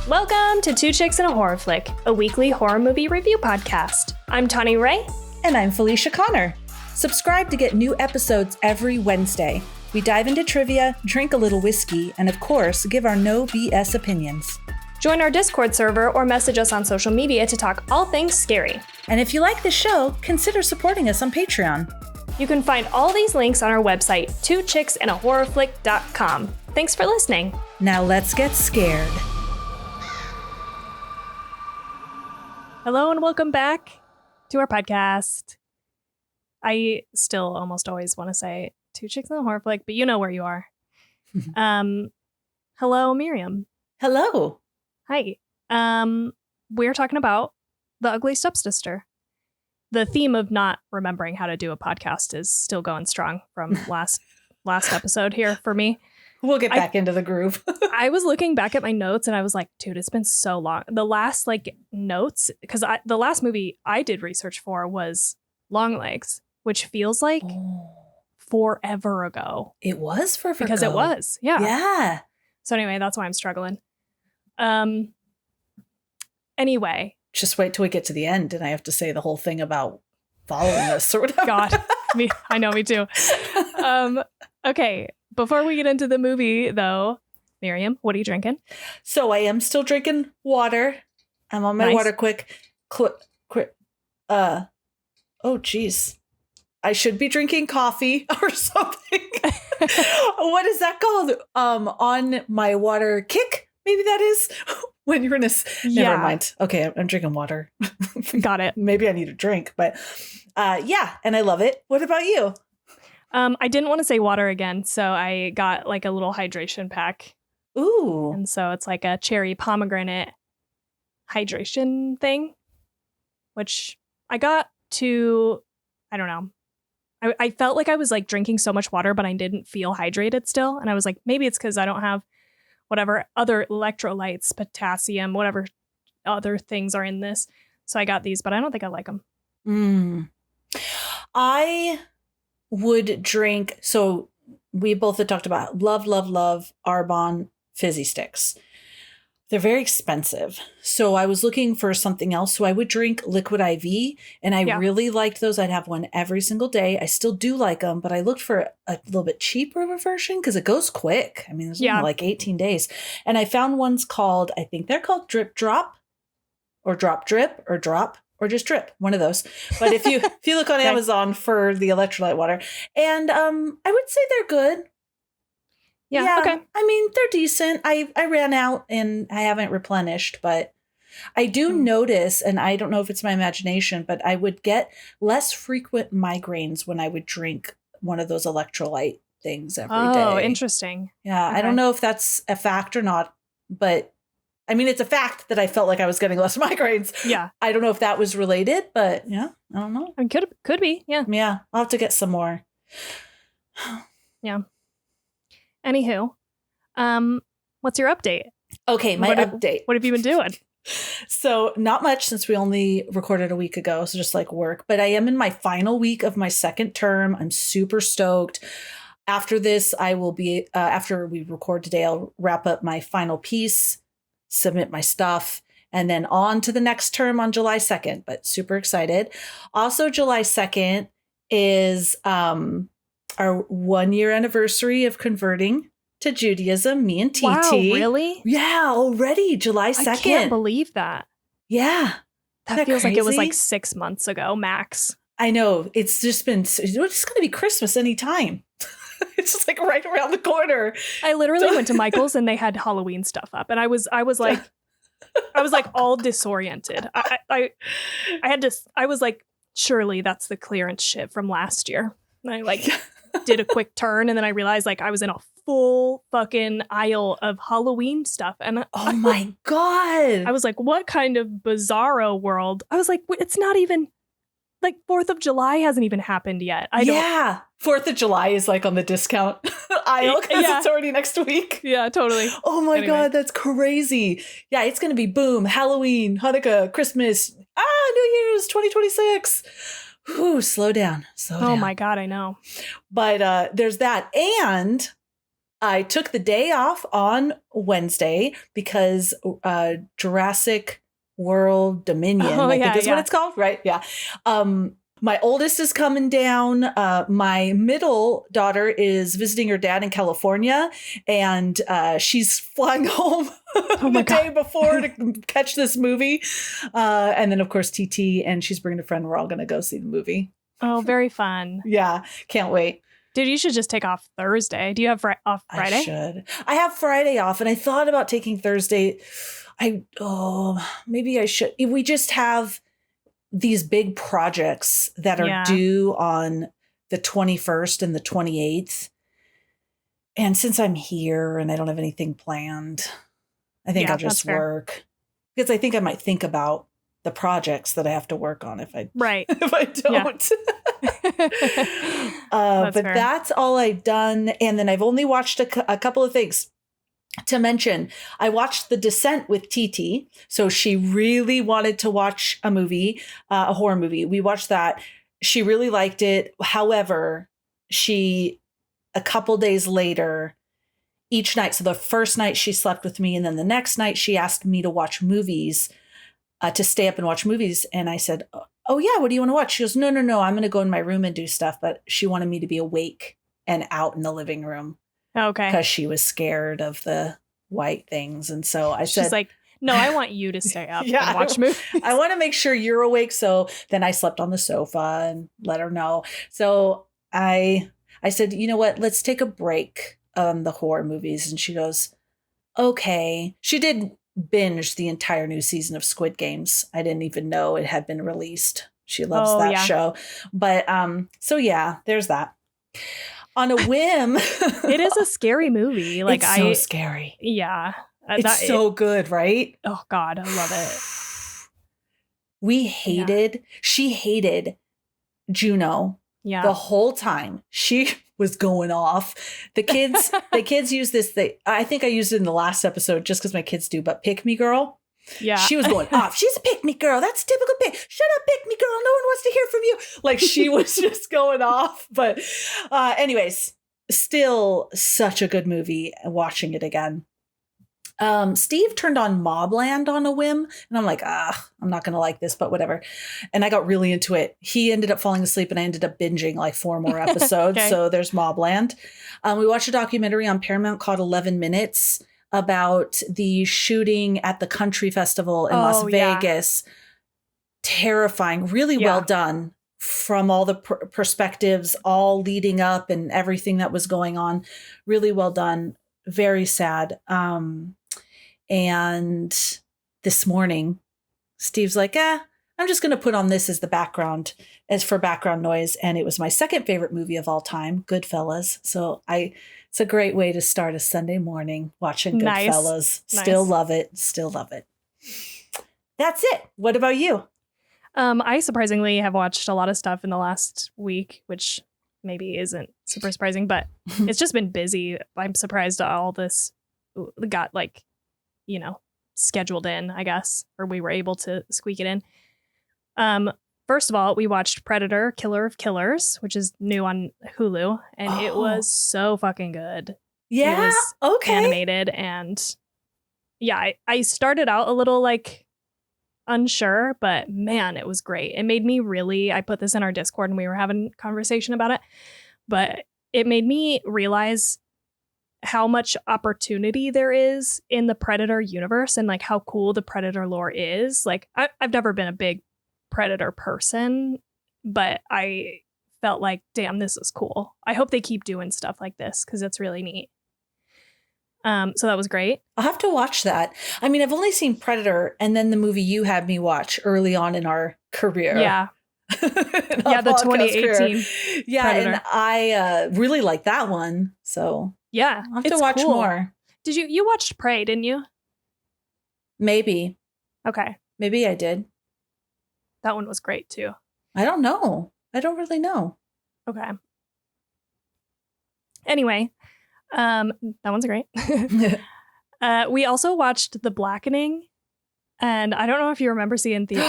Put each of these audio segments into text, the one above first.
Welcome to Two Chicks and a Horror Flick, a weekly horror movie review podcast. I'm Tawny Ray. And I'm Felicia Connor. Subscribe to get new episodes every Wednesday. We dive into trivia, drink a little whiskey, and of course, give our no BS opinions. Join our Discord server or message us on social media to talk all things scary. And if you like the show, consider supporting us on Patreon. You can find all these links on our website, twochicksandahorrorflick.com. Thanks for listening. Now let's get scared. Hello and welcome back to our podcast. I still almost always want to say Two Chicks and a Horror Flick, but you know where you are. Hello, Miriam. Hello. Hi. We're talking about The Ugly Stepsister. The theme of not remembering how to do a podcast is still going strong from last episode here for me. We'll get back into the groove. I was looking back at my notes and I was like, dude, it's been so long. The last notes, because the last movie I did research for was Longlegs, which feels like forever ago. It was forever because ago. It was. Yeah. Yeah. So anyway, that's why I'm struggling. Anyway. Just wait till we get to the end and I have to say the whole thing about following us or whatever. God, I know, me too. Okay. Before we get into the movie, though, Miriam, what are you drinking? So I am still drinking water. I'm on my water quick. Oh, geez. I should be drinking coffee or something. What is that called? On my water kick, maybe that is. When you're in a... Never mind. Okay, I'm drinking water. Got it. Maybe I need a drink, but yeah, and I love it. What about you? I didn't want to say water again, so I got like a little hydration pack. Ooh. And so it's like a cherry pomegranate hydration thing, which I got to, I don't know. I felt like I was like drinking so much water, but I didn't feel hydrated still. And I was like, maybe it's because I don't have whatever other electrolytes, potassium, whatever other things are in this. So I got these, but I don't think I like them. I would drink, so we both had talked about love Arbonne fizzy sticks. They're very expensive. So I was looking for something else. So I would drink Liquid IV and I really liked those. I'd have one every single day. I still do like them, but I looked for a little bit cheaper of a version because it goes quick. I mean, there's only like 18 days. And I found ones called, I think they're called Drip Drop or Drop Drip or Drop. Or just Drip, one of those. But if you look on Amazon for the electrolyte water, and I would say they're good. Yeah. Okay. I mean, they're decent. I ran out and I haven't replenished, but I do notice, and I don't know if it's my imagination, but I would get less frequent migraines when I would drink one of those electrolyte things every day. Oh, interesting. Yeah, okay. I don't know if that's a fact or not, but I mean, it's a fact that I felt like I was getting less migraines. Yeah. I don't know if that was related, but yeah, I don't know. I mean, could be. Yeah. Yeah. I'll have to get some more. Yeah. Anywho, what's your update? Okay. My update. What have you been doing? So not much since we only recorded a week ago. So just like work, but I am in my final week of my second term. I'm super stoked. After this, I will be, after we record today, I'll wrap up my final piece, submit my stuff, and then on to the next term on July 2nd, but super excited. Also, July 2nd is our 1 year anniversary of converting to Judaism, me and TT. Wow, really? Yeah, already July 2nd. I can't believe that. Yeah. That feels crazy? Like it was like 6 months ago, max. I know. It's just been, it's going to be Christmas anytime. It's just like right around the corner. I literally went to Michael's and they had Halloween stuff up, and I was like all disoriented. I was like, surely that's the clearance shit from last year. And I like did a quick turn, and then I realized like I was in a full fucking aisle of Halloween stuff, and oh my God, I was like, what kind of bizarro world? I was like, it's not even. Like 4th of July hasn't even happened yet. 4th of July is like on the discount aisle because it's already next week. Yeah, totally. Oh my God, that's crazy. Yeah, it's going to be boom. Halloween, Hanukkah, Christmas. New Year's 2026. Ooh, slow down. Oh my God, I know. But there's that. And I took the day off on Wednesday because Jurassic World Dominion, I think is what it's called, right? Yeah. My oldest is coming down. My middle daughter is visiting her dad in California, and she's flying home the day before to catch this movie. And then, of course, TT, and she's bringing a friend. We're all going to go see the movie. Oh, very fun. Yeah, can't wait. Dude, you should just take off Thursday. Do you have off Friday? I should. I have Friday off, and I thought about taking Thursday. Maybe I should. We just have these big projects that are due on the 21st and the 28th. And since I'm here and I don't have anything planned, I think I'll just work. Because I think I might think about the projects that I have to work on if I don't. But fair. That's all I've done. And then I've only watched a couple of things. To mention, I watched The Descent with TT. So she really wanted to watch a movie, a horror movie. We watched that. She really liked it. However, a couple days later, each night, so the first night she slept with me, and then the next night she asked me to watch movies, to stay up and watch movies. And I said, oh yeah, what do you want to watch? She goes, no, I'm going to go in my room and do stuff. But she wanted me to be awake and out in the living room. Okay. Because she was scared of the white things. And so I said, she's like, no, I want you to stay up and watch movies. I want to make sure you're awake. So then I slept on the sofa and let her know. So I said, you know what, let's take a break on the horror movies. And she goes, okay. She did binge the entire new season of Squid Games. I didn't even know it had been released. She loves that show. But so yeah, there's that. On a whim. It is a scary movie. Like, it's so scary. Yeah. It's so good, right? Oh God, I love it. She hated Juno the whole time. She was going off. The kids use this. I think I used it in the last episode just because my kids do, but pick me girl. Yeah. She was going off. She's a pick me girl. That's typical pick. Shut up, pick me girl. No one wants to hear from you. Like, she was just going off. But anyways, still such a good movie, watching it again. Steve turned on Mobland on a whim, and I'm like, I'm not going to like this, but whatever. And I got really into it. He ended up falling asleep, and I ended up binging like 4 more episodes. Okay. So there's Mobland. We watched a documentary on Paramount called 11 Minutes about the shooting at the country festival in Las Vegas. Terrifying, really well done from all the perspectives, all leading up and everything that was going on. Really well done. Very sad. And this morning, Steve's like, I'm just going to put on this as the background, as for background noise. And it was my second favorite movie of all time, Goodfellas. So it's a great way to start a Sunday morning watching Goodfellas. Still love it. Still love it. That's it. What about you? I surprisingly have watched a lot of stuff in the last week, which maybe isn't super surprising, but it's just been busy. I'm surprised all this got scheduled in, I guess, or we were able to squeak it in. First of all, we watched Predator, Killer of Killers, which is new on Hulu, and it was so fucking good. Yeah, it was animated, and I started out a little unsure, but man, it was great. It made me I put this in our Discord and we were having a conversation about it, but it made me realize how much opportunity there is in the Predator universe and how cool the Predator lore is. I've never been a big Predator person, but I felt like, damn, this is cool. I hope they keep doing stuff like this because it's really neat. So that was great. I'll have to watch that. I mean, I've only seen Predator and then the movie you had me watch early on in our career. Yeah. The 2018 career. Yeah, Predator. And I really like that one. So yeah, I'll have to watch more. Did you watched Prey, didn't you? Maybe. Okay. Maybe I did. That one was great too. I don't know. I don't really know. Okay. Anyway, that one's great. We also watched The Blackening, and I don't know if you remember seeing the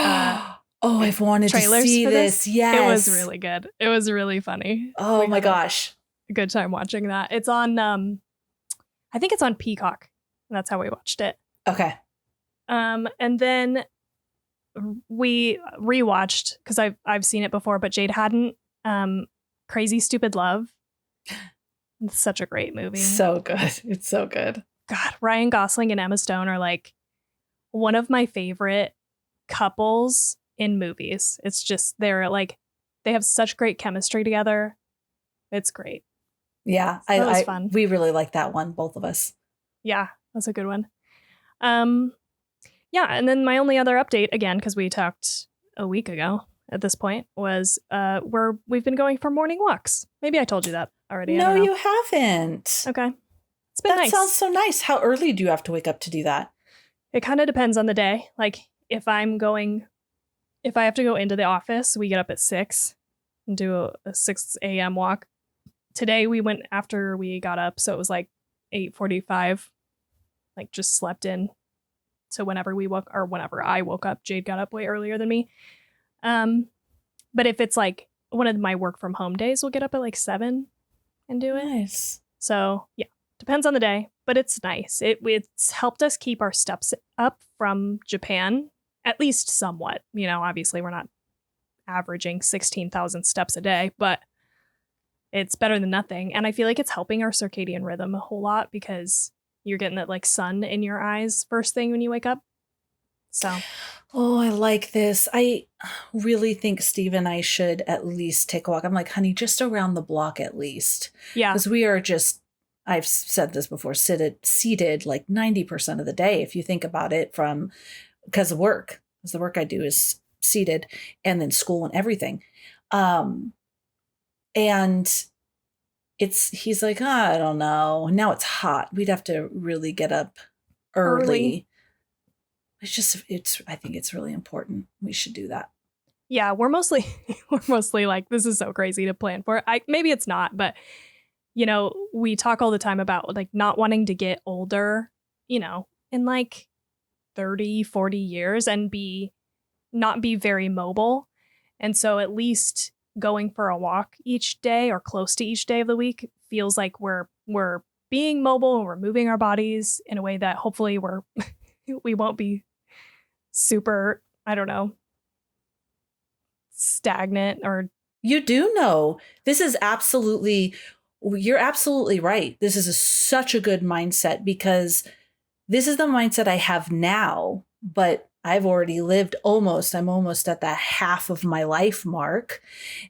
I've wanted to see this. Yes. It was really good. It was really funny. Oh my gosh. A good time watching that. It's on I think it's on Peacock. That's how we watched it. Okay. And then we rewatched, because I've seen it before, but Jade hadn't. Crazy Stupid Love. It's such a great movie. So good. It's so good. God, Ryan Gosling and Emma Stone are like one of my favorite couples in movies. It's just they have such great chemistry together. It's great. Yeah, that was fun. We really like that one, both of us. Yeah, that's a good one. Yeah, and then my only other update, again, because we talked a week ago at this point, was we've been going for morning walks. Maybe I told you that already. No, you haven't. Okay. It's been nice. That sounds so nice. How early do you have to wake up to do that? It kind of depends on the day. Like if I have to go into the office, we get up at 6 and do a 6 a.m. walk. Today we went after we got up, so it was like 8:45. Like just slept in. So whenever I woke up, Jade got up way earlier than me. But if it's like one of my work from home days, we'll get up at like 7 and do it. Nice. So yeah, depends on the day, but it's nice. It's helped us keep our steps up from Japan, at least somewhat. You know, obviously we're not averaging 16,000 steps a day, but it's better than nothing. And I feel like it's helping our circadian rhythm a whole lot because you're getting that like sun in your eyes first thing when you wake up. So, oh, I like this. I really think Steve and I should at least take a walk. I'm like, honey, just around the block at least. Yeah. Because we are just, I've said this before, seated like 90% of the day, if you think about it, because of work. Because the work I do is seated, and then school and everything. And he's like, I don't know. Now it's hot. We'd have to really get up early. I think it's really important. We should do that. Yeah, we're mostly like, this is so crazy to plan for. Maybe it's not, but you know, we talk all the time about like not wanting to get older, you know, in like 30, 40 years and not be very mobile. And so at least going for a walk each day or close to each day of the week feels like we're being mobile and we're moving our bodies in a way that hopefully we won't be super, I don't know, stagnant or. You do know this is you're absolutely right. This is such a good mindset because this is the mindset I have now, but I've already lived I'm almost at that half of my life mark.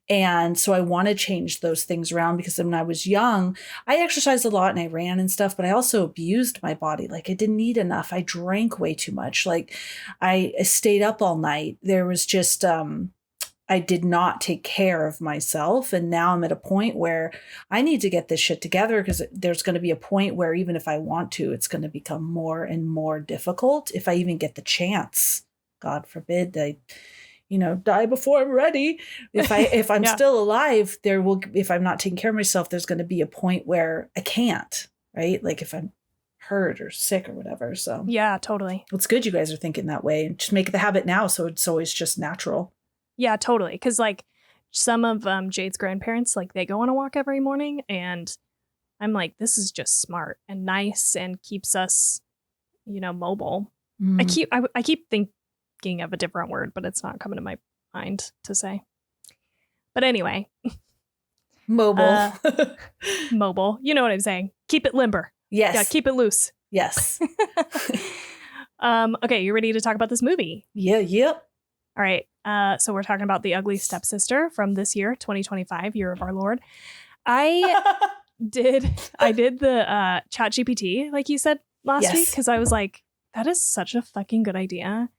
And so I want to change those things around because when I was young, I exercised a lot and I ran and stuff, but I also abused my body. Like I didn't eat enough. I drank way too much. Like I stayed up all night. There was just, I did not take care of myself. And now I'm at a point where I need to get this shit together because there's going to be a point where even if I want to, it's going to become more and more difficult if I even get the chance. God forbid I, die before I'm ready. If I'm still alive, if I'm not taking care of myself, there's going to be a point where I can't, right? Like if I'm hurt or sick or whatever. So yeah, totally. It's good you guys are thinking that way. Just make it the habit now. So it's always just natural. Yeah, totally. Because like some of Jade's grandparents, like they go on a walk every morning and I'm like, this is just smart and nice and keeps us, mobile. I keep thinking of a different word, but it's not coming to my mind to say. But anyway. Mobile. Mobile. You know what I'm saying. Keep it limber. Yes. Yeah, keep it loose. Yes. Okay, you ready to talk about this movie? Yeah, yep. All right. So we're talking about The Ugly Stepsister from this year, 2025, year of our Lord. I did the chat GPT, like you said last week, because I was like, that is such a fucking good idea.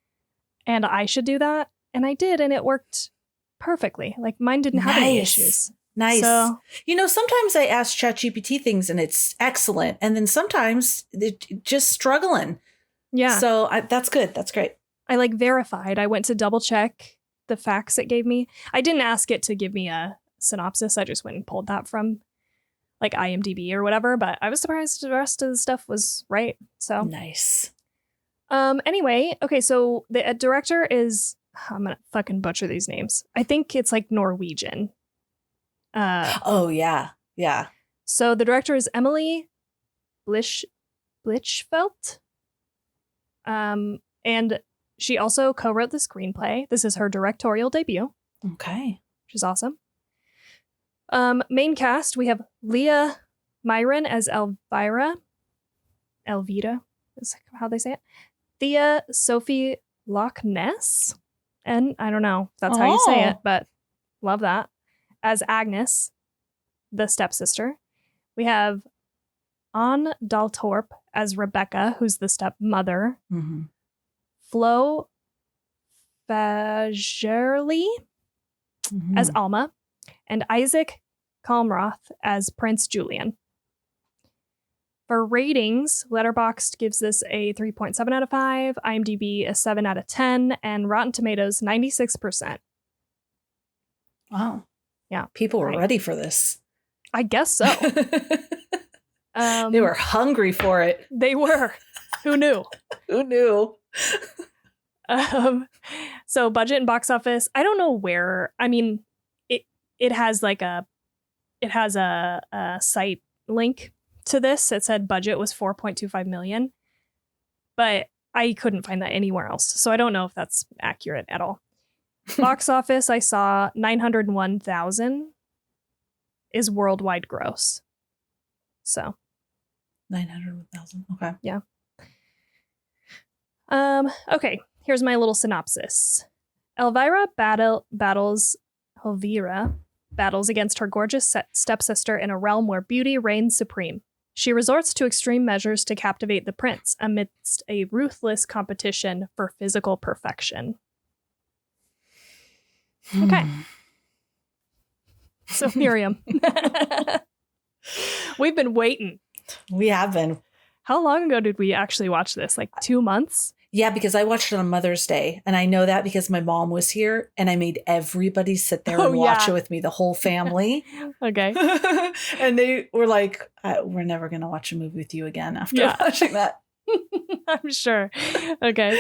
And I should do that. And I did, and it worked perfectly. Like mine didn't have any issues. Nice. So, sometimes I ask ChatGPT things and it's excellent. And then sometimes it's just struggling. Yeah. So that's good. That's great. I like verified. I went to double check the facts it gave me. I didn't ask it to give me a synopsis. I just went and pulled that from like IMDb or whatever. But I was surprised the rest of the stuff was right. So nice. Anyway, okay. So the director is, I'm gonna fucking butcher these names. I think it's like Norwegian. Oh yeah, yeah. So the director is Emilie Blichfeldt. And she also co-wrote the screenplay. This is her directorial debut. Okay. Which is awesome. Main cast, we have Leah Myron as Elvira. Elvira is how they say it. Thea Sophie Loch Ness. And I don't know if that's how you say it, but love that. As Agnes, the stepsister. We have Anne Daltorp as Rebecca, who's the stepmother. Mm-hmm. Flo Fagerly as Alma. And Isaac Kalmroth as Prince Julian. For ratings, Letterboxd gives this a 3.7 out of 5, IMDb a 7 out of 10, and Rotten Tomatoes 96%. Wow. Yeah. People were ready for this. I guess so. They were hungry for it. They were. Who knew? Who knew? So budget and box office, I don't know where. I mean, it has a site link to this. It said budget was 4.25 million, but I couldn't find that anywhere else. So I don't know if that's accurate at all. Box office, I saw 901,000 is worldwide gross. So 901,000. Okay. Yeah. Okay, here's my little synopsis. Elvira battles against her gorgeous stepsister in a realm where beauty reigns supreme. She resorts to extreme measures to captivate the prince amidst a ruthless competition for physical perfection. Okay. So, Miriam. We've been waiting. We have been. How long ago did we actually watch this? Like 2 months? Yeah, because I watched it on Mother's Day. And I know that because my mom was here and I made everybody sit there and watch it with me, the whole family. Okay. And they were like, we're never going to watch a movie with you again after watching that. I'm sure. Okay.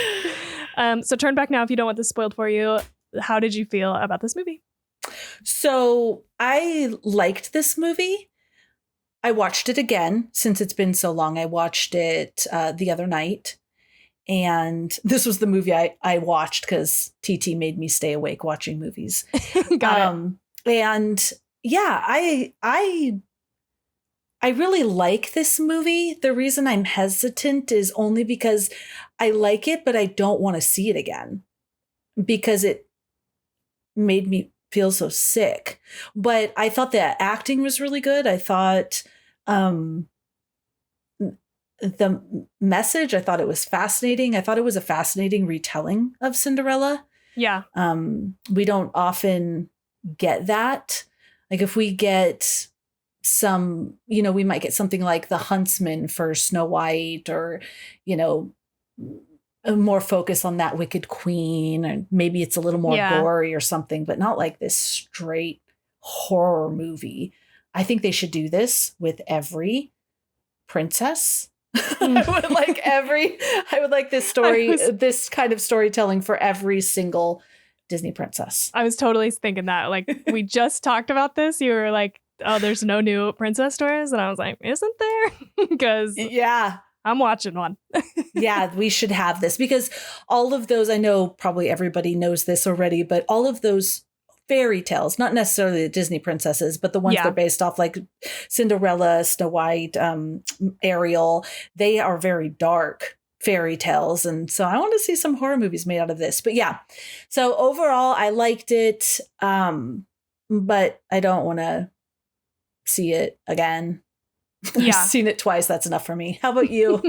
So turn back now if you don't want this spoiled for you. How did you feel about this movie? So I liked this movie. I watched it again since it's been so long. I watched it the other night. And this was the movie I watched because TT made me stay awake watching movies. Got it. And yeah, I really like this movie. The reason I'm hesitant is only because I like it, but I don't want to see it again because it made me feel so sick. But I thought the acting was really good. I thought the message, I thought it was fascinating. I thought it was a fascinating retelling of Cinderella. Yeah. We don't often get that. Like if we get some, we might get something like The Huntsman for Snow White or, a more focus on that wicked queen, and maybe it's a little more gory or something, but not like this straight horror movie. I think they should do this with every princess. I would like this story, this kind of storytelling for every single Disney princess. I was totally thinking that. Like, we just talked about this. You were like, oh, there's no new princess stories. And I was like, isn't there? Because I'm watching one. Yeah, we should have this because all of those, I know probably everybody knows this already, but all of those fairy tales, not necessarily the Disney princesses, but the ones that are based off like Cinderella, Snow White, Ariel, they are very dark fairy tales. And so I want to see some horror movies made out of this. But yeah, so overall, I liked it, but I don't want to see it again. Yeah. I've seen it twice. That's enough for me. How about you?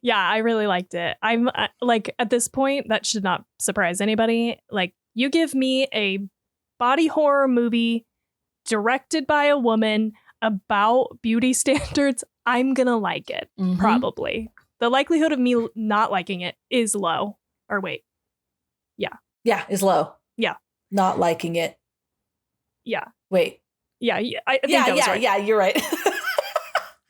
Yeah, I really liked it. I'm like, at this point, that should not surprise anybody. Like, you give me a body horror movie directed by a woman about beauty standards, I'm going to like it, probably. The likelihood of me not liking it is low. Or wait. Yeah. Yeah, is low. Yeah. Not liking it. Yeah. Wait. Yeah, I think that was right. Yeah, you're right.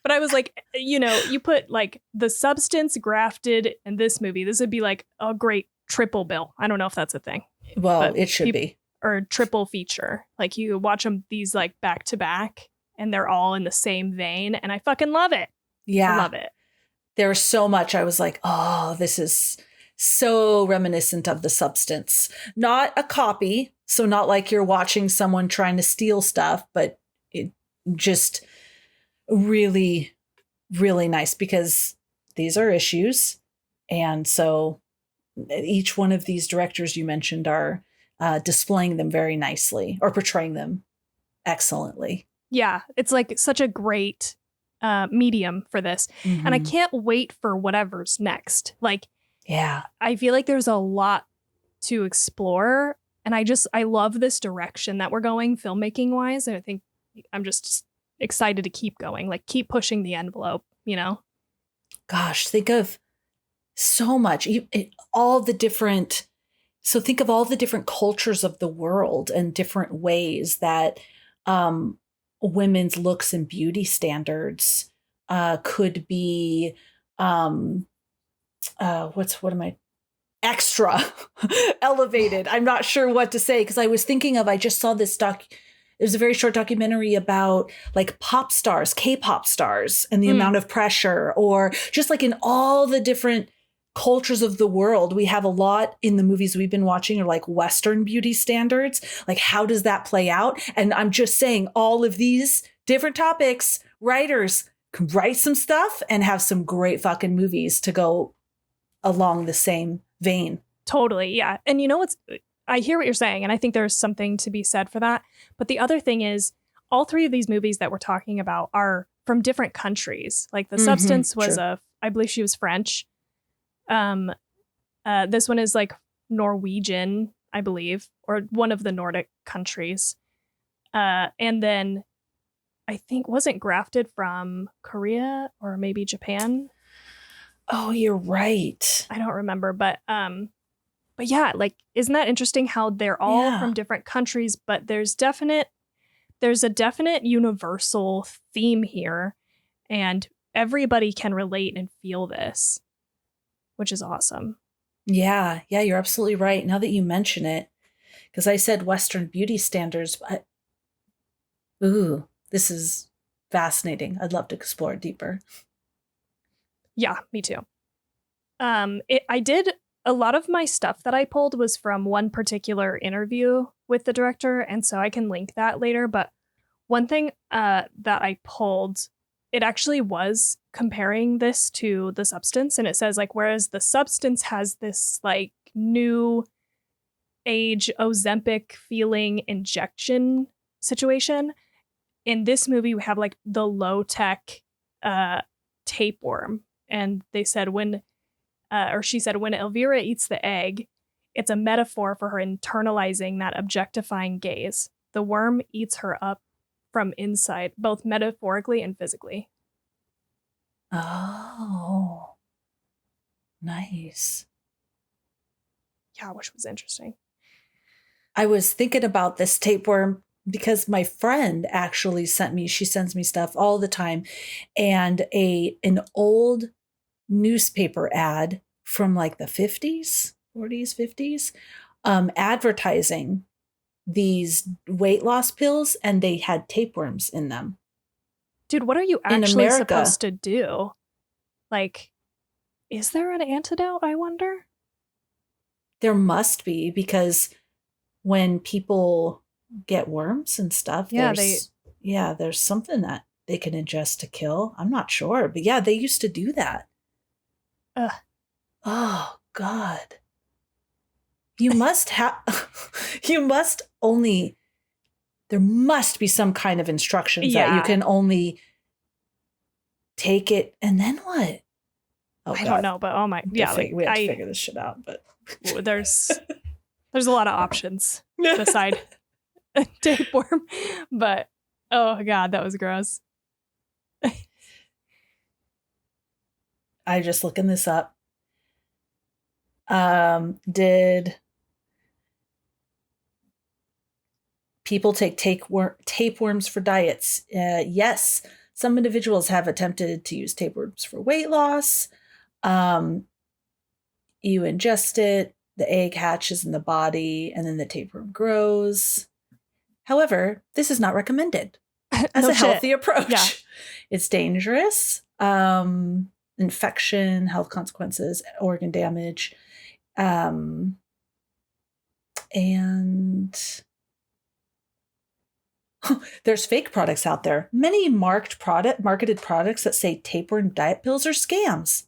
But I was like, you put like the substance grafted in this movie, this would be like a great triple bill. I don't know if that's a thing. Well, it should be. Or triple feature. Like you watch them these like back to back and they're all in the same vein, and I fucking love it. Yeah. I love it. There was so much I was like, oh, this is so reminiscent of The Substance. Not a copy, so not like you're watching someone trying to steal stuff, but it just really, really nice because these are issues. And so each one of these directors you mentioned are displaying them very nicely or portraying them excellently. Yeah, it's like such a great medium for this. Mm-hmm. And I can't wait for whatever's next. Like, yeah, I feel like there's a lot to explore. And I love this direction that we're going filmmaking wise. And I think I'm just excited to keep going, like keep pushing the envelope, you know? Gosh, think of so much, all the different. So think of all the different cultures of the world and different ways that women's looks and beauty standards could be extra elevated. I'm not sure what to say because I was thinking of, I just saw this it was a very short documentary about like pop stars, K-pop stars and the amount of pressure, or just like in all the different cultures of the world. We have a lot in the movies we've been watching are like Western beauty standards. Like, how does that play out? And I'm just saying all of these different topics, writers can write some stuff and have some great fucking movies to go along the same vein. Totally. Yeah. And you know I hear what you're saying, and I think there's something to be said for that. But the other thing is, all three of these movies that we're talking about are from different countries. Like The Substance was I believe she was French. This one is like Norwegian, I believe, or one of the Nordic countries. And then I think wasn't grafted from Korea or maybe Japan. Oh, you're right. I don't remember, but yeah, like, isn't that interesting how they're all from different countries, but there's a definite universal theme here, and everybody can relate and feel this, which is awesome. Yeah, you're absolutely right. Now that you mention it, because I said Western beauty standards, but this is fascinating. I'd love to explore it deeper. Yeah, me too. A lot of my stuff that I pulled was from one particular interview with the director, and so I can link that later. But one thing that I pulled, it actually was comparing this to The Substance, and it says like, whereas The Substance has this like new age Ozempic feeling injection situation, in this movie we have like the low tech tapeworm, and they said she said when Elvira eats the egg, it's a metaphor for her internalizing that objectifying gaze. The worm eats her up from inside, both metaphorically and physically. Oh, nice. Yeah, which was interesting. I was thinking about this tapeworm because my friend actually she sends me stuff all the time, and an old newspaper ad from like the 50s, 40s, 50s, advertising these weight loss pills, and they had tapeworms in them. Dude, what are you actually supposed to do? Like, is there an antidote, I wonder? There must be, because when people get worms and stuff, there's something that they can ingest to kill. I'm not sure, but yeah, they used to do that. Oh, God. There must be some kind of instructions that you can only take it. And then what? Oh, I don't know, but oh my, we have to figure this shit out, but there's a lot of options beside a tapeworm, but oh God, that was gross. I just looking this up. Did people take tapeworms for diets? Yes. Some individuals have attempted to use tapeworms for weight loss. You ingest it, the egg hatches in the body, and then the tapeworm grows. However, this is not recommended. as No a shit. healthy approach. Yeah. It's dangerous. Infection, health consequences, organ damage. And there's fake products out there. Many marketed products that say tapeworm diet pills are scams.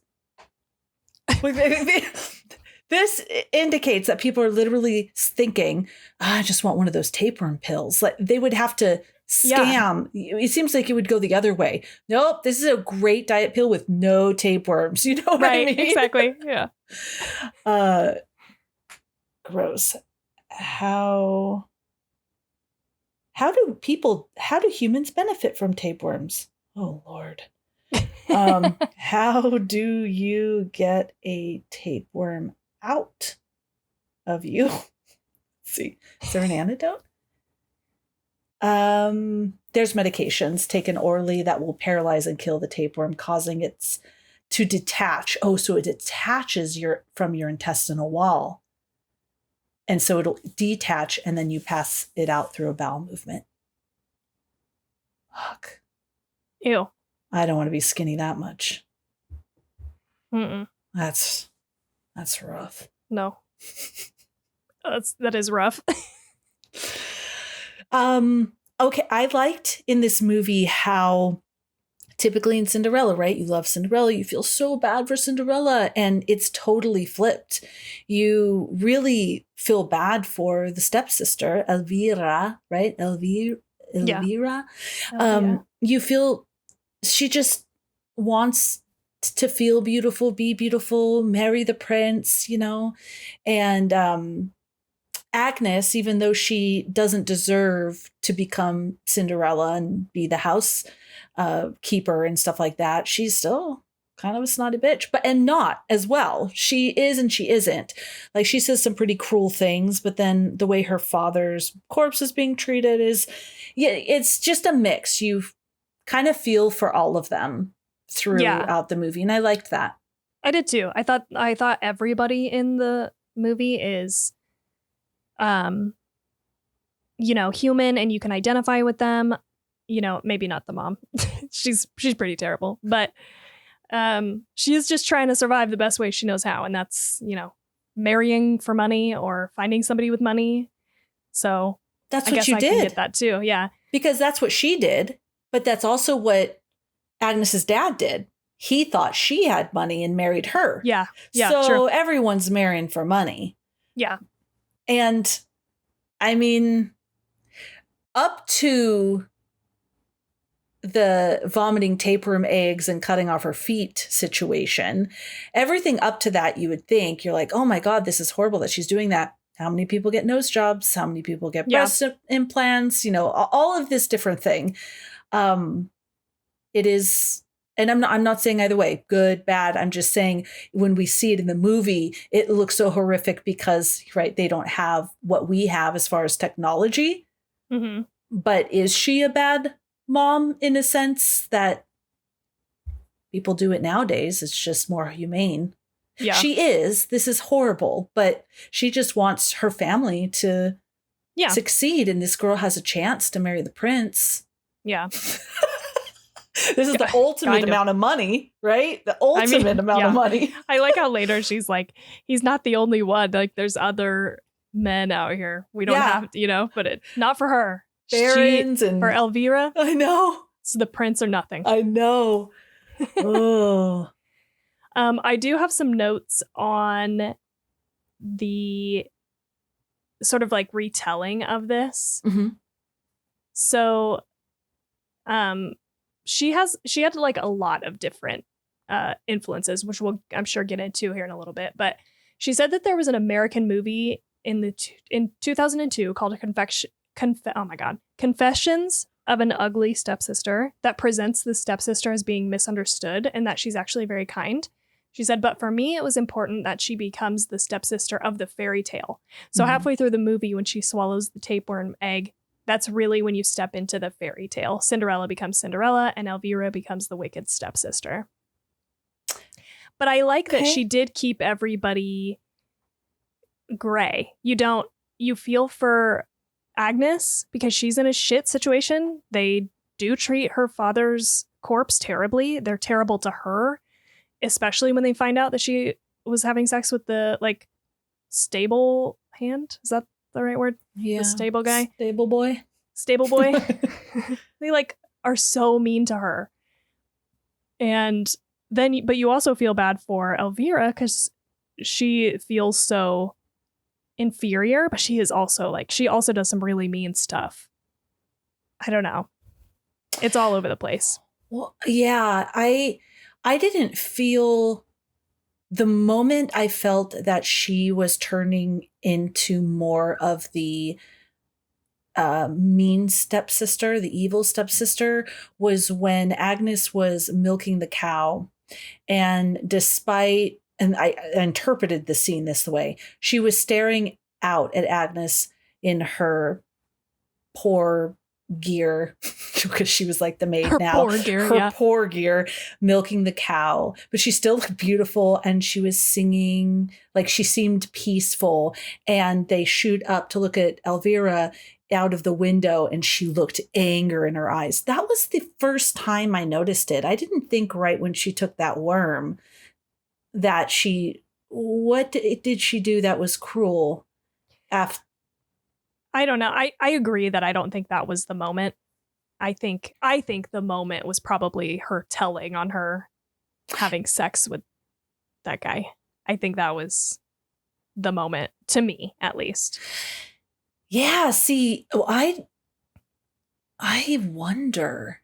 This indicates that people are literally thinking, I just want one of those tapeworm pills. Like they would have to scam. Yeah. It seems like it would go the other way. Nope, this is a great diet pill with no tapeworms. You know what I mean? Exactly. Yeah. Gross. How do humans benefit from tapeworms? Oh, Lord. How do you get a tapeworm out of you? Let's see, is there an antidote? There's medications taken orally that will paralyze and kill the tapeworm, causing it to detach. Oh, so it detaches from your intestinal wall. And so it'll detach and then you pass it out through a bowel movement. Fuck. Ew. I don't want to be skinny that much. Mm-mm. That's rough. No. That is rough. Okay, I liked in this movie how typically in Cinderella, right? You love Cinderella, you feel so bad for Cinderella, and it's totally flipped. You really feel bad for the stepsister, Elvira, right? Elvira. Yeah. You feel she just wants to feel beautiful, be beautiful, marry the prince, you know? And Agnes, even though she doesn't deserve to become Cinderella and be the house keeper and stuff like that, she's still kind of a snotty bitch, and not as well. She is and she isn't. Like, she says some pretty cruel things, but then the way her father's corpse is being treated is, yeah, it's just a mix. You kind of feel for all of them throughout the movie, and I liked that. I did too. I thought everybody in the movie is human, and you can identify with them. Maybe not the mom. she's pretty terrible, but she is just trying to survive the best way she knows how, and that's marrying for money or finding somebody with money. So that's I what guess you I did. can get that too. Yeah, because that's what she did, but that's also what Agnes's dad did. He thought she had money and married her. Yeah. So true. everyone's marrying for money. Yeah. And I mean, up to the vomiting tapeworm eggs and cutting off her feet situation, everything up to that, you would think, you're like, oh my God, this is horrible that she's doing that. How many people get nose jobs? How many people get breast implants? All of this different thing. It is, and I'm not saying either way, good, bad. I'm just saying when we see it in the movie, it looks so horrific because, right, they don't have what we have as far as technology. Mm-hmm. But is she a bad mom in a sense that people do it nowadays? It's just more humane. Yeah. She is. This is horrible, but she just wants her family to succeed. And this girl has a chance to marry the prince. Yeah. This is the ultimate amount of money, right? The ultimate amount of money. I like how later she's like, he's not the only one. Like, there's other men out here. We don't have to, but not for her. Barons and for Elvira. I know. It's the prince or nothing. I know. Oh. I do have some notes on the sort of like retelling of this. Mm-hmm. So, she had like a lot of different influences, which we'll, I'm sure, get into here in a little bit. But she said that there was an American movie in 2002 called Confessions of an Ugly Stepsister that presents the stepsister as being misunderstood and that she's actually very kind. She said, but for me, it was important that she becomes the stepsister of the fairy tale. So halfway through the movie, when she swallows the tapeworm egg, that's really when you step into the fairy tale. Cinderella becomes Cinderella and Elvira becomes the wicked stepsister. But I like that she did keep everybody gray. You feel for Agnes because she's in a shit situation. They do treat her father's corpse terribly. They're terrible to her, especially when they find out that she was having sex with the like stable hand. Is that the right word? Yeah. The stable guy. Stable boy. Stable boy. They like are so mean to her. And then, but you also feel bad for Elvira because she feels so inferior, but she is also like, she also does some really mean stuff. I don't know. It's all over the place. Well, yeah, I didn't feel the moment I felt that she was turning into more of the mean stepsister, the evil stepsister, was when Agnes was milking the cow. And despite, and I interpreted the scene this way, she was staring out at Agnes in her poor gear because she was like the maid Her now. poor gear, her yeah. poor gear, milking the cow. But she still looked beautiful and she was singing, like she seemed peaceful. And they shoot up to look at Elvira out of the window and she looked anger in her eyes. That was the first time I noticed it. I didn't think right when she took that worm that she, what did she do that was cruel? I don't know. I agree that I don't think that was the moment. I think the moment was probably her telling on her having sex with that guy. I think that was the moment, to me at least. Yeah, see, I wonder.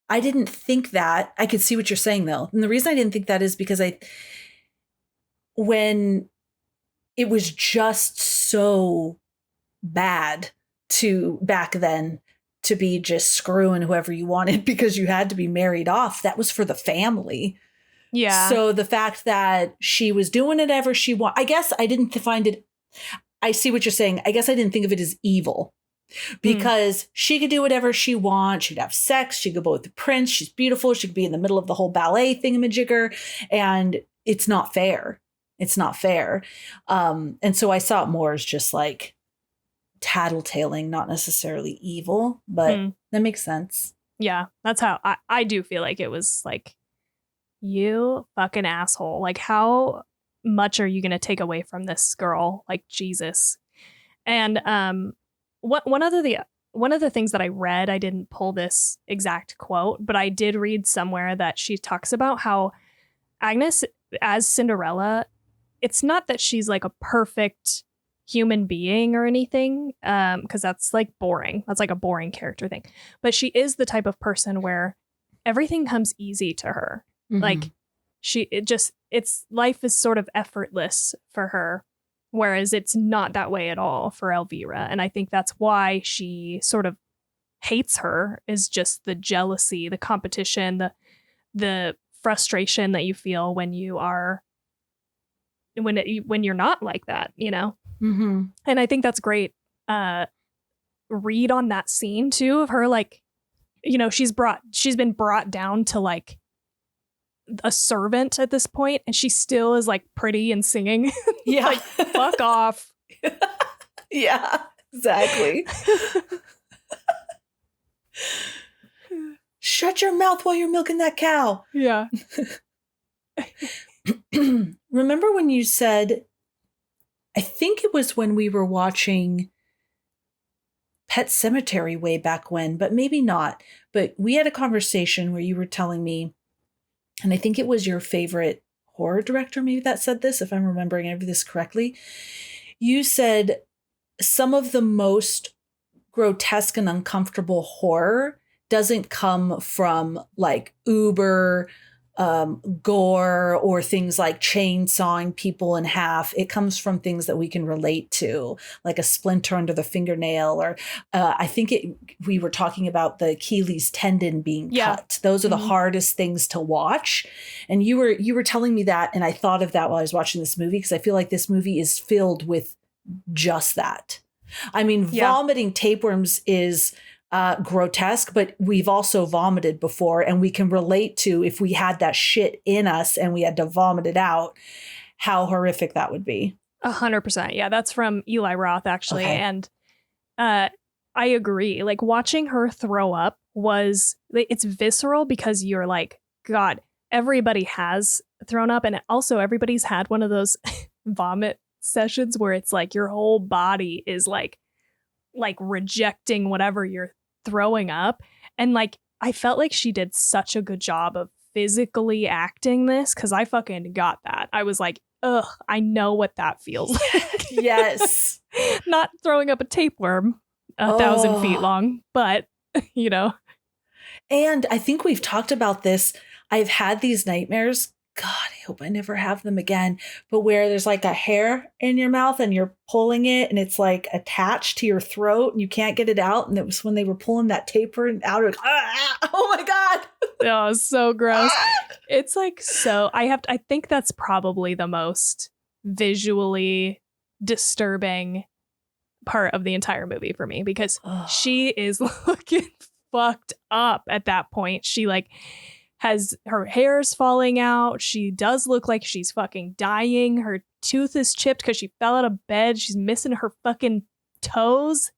I didn't think that. I could see what you're saying though. And the reason I didn't think that is because when it was just so bad to back then to be just screwing whoever you wanted because you had to be married off, that was for the family. Yeah. So the fact that she was doing whatever she wanted, I guess I didn't find it. I see what you're saying. I guess I didn't think of it as evil because she could do whatever she wants. She'd have sex. She could go with the prince. She's beautiful. She could be in the middle of the whole ballet thingamajigger. And it's not fair. It's not fair. And so I saw it more as just like tattletaling, not necessarily evil, but that makes sense. Yeah, that's how I do feel like it was like, you fucking asshole. Like, how much are you going to take away from this girl? Like, Jesus. And one of the things that I read, I didn't pull this exact quote, but I did read somewhere that she talks about how Agnes, as Cinderella, it's not that she's like a perfect human being or anything, because that's like boring. That's like a boring character thing. But she is the type of person where everything comes easy to her. Mm-hmm. Like it's life is sort of effortless for her, whereas it's not that way at all for Elvira. And I think that's why she sort of hates her, is just the jealousy, the competition, the frustration that you feel when you are when you're not like that, you know? Mm-hmm. And I think that's great. Read on that scene too of her, like, you know, she's been brought down to like a servant at this point, and she still is like pretty and singing. Yeah. Like, fuck off. Yeah, exactly. Shut your mouth while you're milking that cow. Yeah. Remember when you said, I think it was when we were watching Pet Sematary way back when, but maybe not. But we had a conversation where you were telling me, and I think it was your favorite horror director maybe that said this, if I'm remembering this correctly. You said some of the most grotesque and uncomfortable horror doesn't come from like uber gore or things like chainsawing people in half. It comes from things that we can relate to, like a splinter under the fingernail, or I think we were talking about the Achilles tendon being cut. Those are the hardest things to watch. And you were telling me that, and I thought of that while I was watching this movie, because I feel like this movie is filled with just that. I mean, vomiting tapeworms is grotesque, but we've also vomited before, and we can relate to, if we had that shit in us and we had to vomit it out, how horrific that would be. 100%. Yeah, that's from Eli Roth, actually. Okay. And I agree. Like, watching her throw up it's visceral because you're like, God, everybody has thrown up. And also everybody's had one of those vomit sessions where it's like your whole body is like rejecting whatever you're throwing up. And like, I felt like she did such a good job of physically acting this because I fucking got that. I was like, ugh, I know what that feels like. Yes. Not throwing up a tapeworm 1,000 feet long, but you know. And I think we've talked about this. I've had these nightmares. God, I hope I never have them again. But where there's like a hair in your mouth and you're pulling it and it's like attached to your throat and you can't get it out. And it was when they were pulling that taper out. Oh my God. Oh, so gross. It's like, so I think that's probably the most visually disturbing part of the entire movie for me because she is looking fucked up at that point. She like has her hair's falling out. She does look like she's fucking dying. Her tooth is chipped because she fell out of bed. She's missing her fucking toes.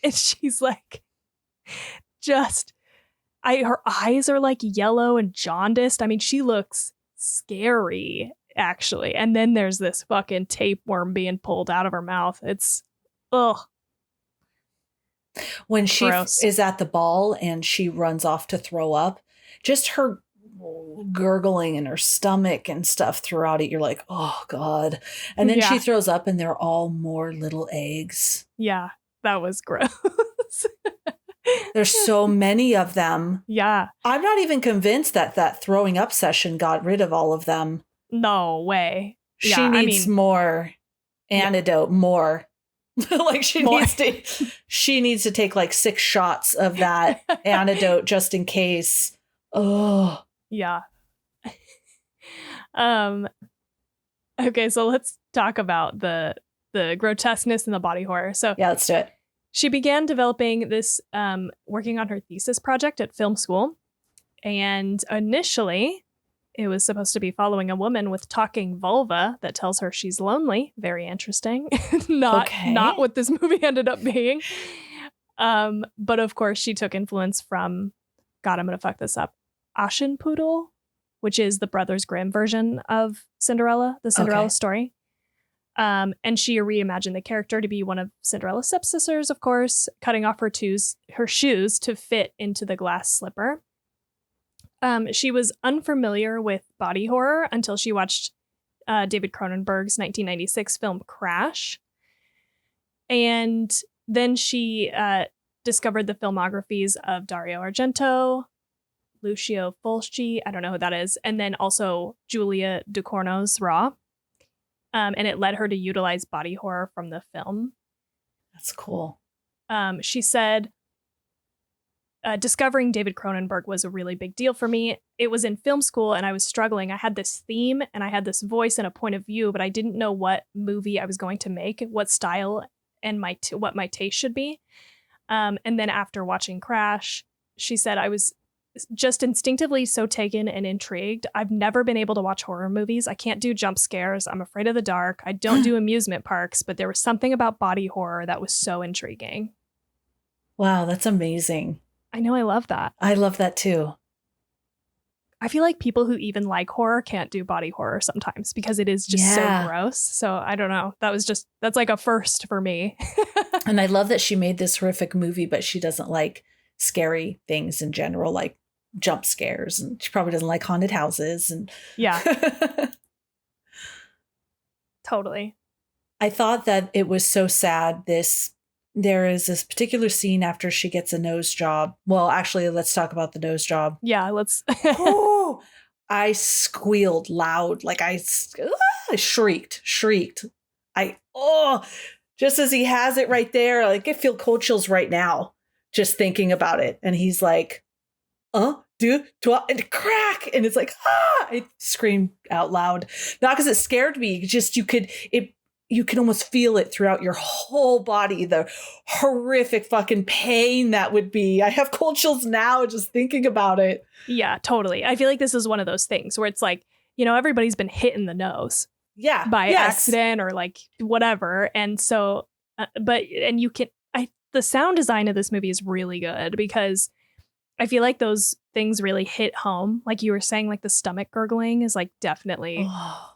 And she's like, her eyes are like yellow and jaundiced. I mean, she looks scary, actually. And then there's this fucking tapeworm being pulled out of her mouth. It's, ugh. When she Gross. is at the ball and she runs off to throw up, just her gurgling in her stomach and stuff throughout it, you're like, oh God. And then she throws up and they're all more little eggs. Yeah, that was gross. There's so many of them. Yeah. I'm not even convinced that throwing up session got rid of all of them. No way. She needs more antidote, more. Like she needs to take like 6 shots of that antidote just in case. Oh. Yeah. Okay, so let's talk about the grotesqueness and the body horror. So yeah, let's do it. She began developing this, working on her thesis project at film school. And initially, it was supposed to be following a woman with talking vulva that tells her she's lonely. Very interesting. Not what this movie ended up being. But of course, she took influence from, God, I'm going to fuck this up, Aschenputtel, which is the Brothers Grimm version of Cinderella, the Cinderella story. And she reimagined the character to be one of Cinderella's stepsisters, of course, cutting off her shoes to fit into the glass slipper. She was unfamiliar with body horror until she watched David Cronenberg's 1996 film Crash. And then she discovered the filmographies of Dario Argento, Lucio Fulci, I don't know who that is, and then also Julia Ducournau's Raw. And it led her to utilize body horror from the film. That's cool. She said, discovering David Cronenberg was a really big deal for me. It was in film school and I was struggling. I had this theme and I had this voice and a point of view, but I didn't know what movie I was going to make, what style and what my taste should be. And then after watching Crash, she said, I was just instinctively so taken and intrigued. I've never been able to watch horror movies. I can't do jump scares. I'm afraid of the dark. I don't do amusement parks, but there was something about body horror that was so intriguing. Wow, that's amazing. I know, I love that. I love that too. I feel like people who even like horror can't do body horror sometimes because it is just so gross. So I don't know. That's like a first for me. And I love that she made this horrific movie, but she doesn't like scary things in general, like jump scares, and she probably doesn't like haunted houses. And yeah. Totally. I thought that it was so sad. There is this particular scene after she gets a nose job. Well, actually, let's talk about the nose job. Yeah, let's. Oh, I squealed loud. Like I shrieked. Just as he has it right there, like I feel cold chills right now, just thinking about it. And he's like, and crack. And it's like, I screamed out loud. Not because it scared me, just you can almost feel it throughout your whole body, the horrific fucking pain that would be. I have cold chills now just thinking about it. Yeah, totally. I feel like this is one of those things where it's like, everybody's been hit in the nose. Yeah. By accident or like whatever. And so, the sound design of this movie is really good because I feel like those things really hit home. Like you were saying, like the stomach gurgling is like definitely Oh,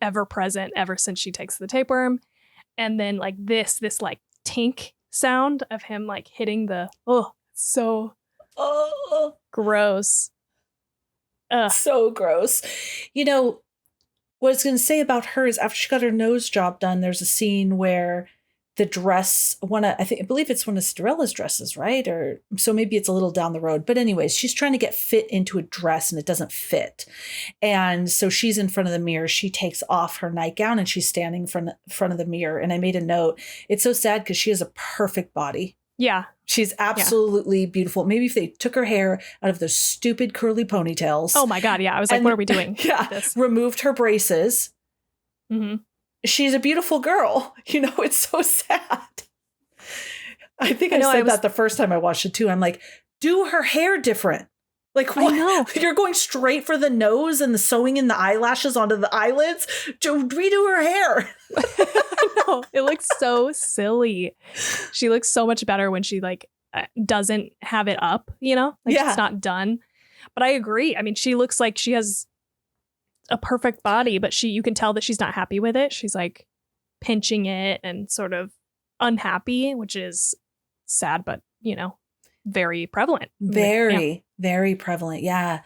ever present ever since she takes the tapeworm. And then like this like tink sound of him like hitting the, so oh, gross. Ugh. so gross. You know, what I was going to say about her is after she got her nose job done, there's a scene where the dress, I believe it's one of Cinderella's dresses, right? Or so maybe it's a little down the road. But anyways, she's trying to get fit into a dress and it doesn't fit. And so she's in front of the mirror. She takes off her nightgown and she's standing in front of the mirror. And I made a note. It's so sad because she has a perfect body. Yeah. She's absolutely beautiful. Maybe if they took her hair out of those stupid curly ponytails. Oh my God. Yeah. I was like, what are we doing? Yeah. This? Removed her braces. Mm-hmm. She's a beautiful girl. You know, it's so sad. I think I said that the first time I watched it too. I'm like, do her hair different. Like, what? I know. You're going straight for the nose and the sewing in the eyelashes onto the eyelids. Redo her hair. I know. It looks so silly. She looks so much better when she like doesn't have it up, you know? Like it's not done. But I agree. I mean, she looks like she has a perfect body, but you can tell that she's not happy with it. She's like pinching it and sort of unhappy, which is sad, but you know, very prevalent. Very prevalent. Yeah.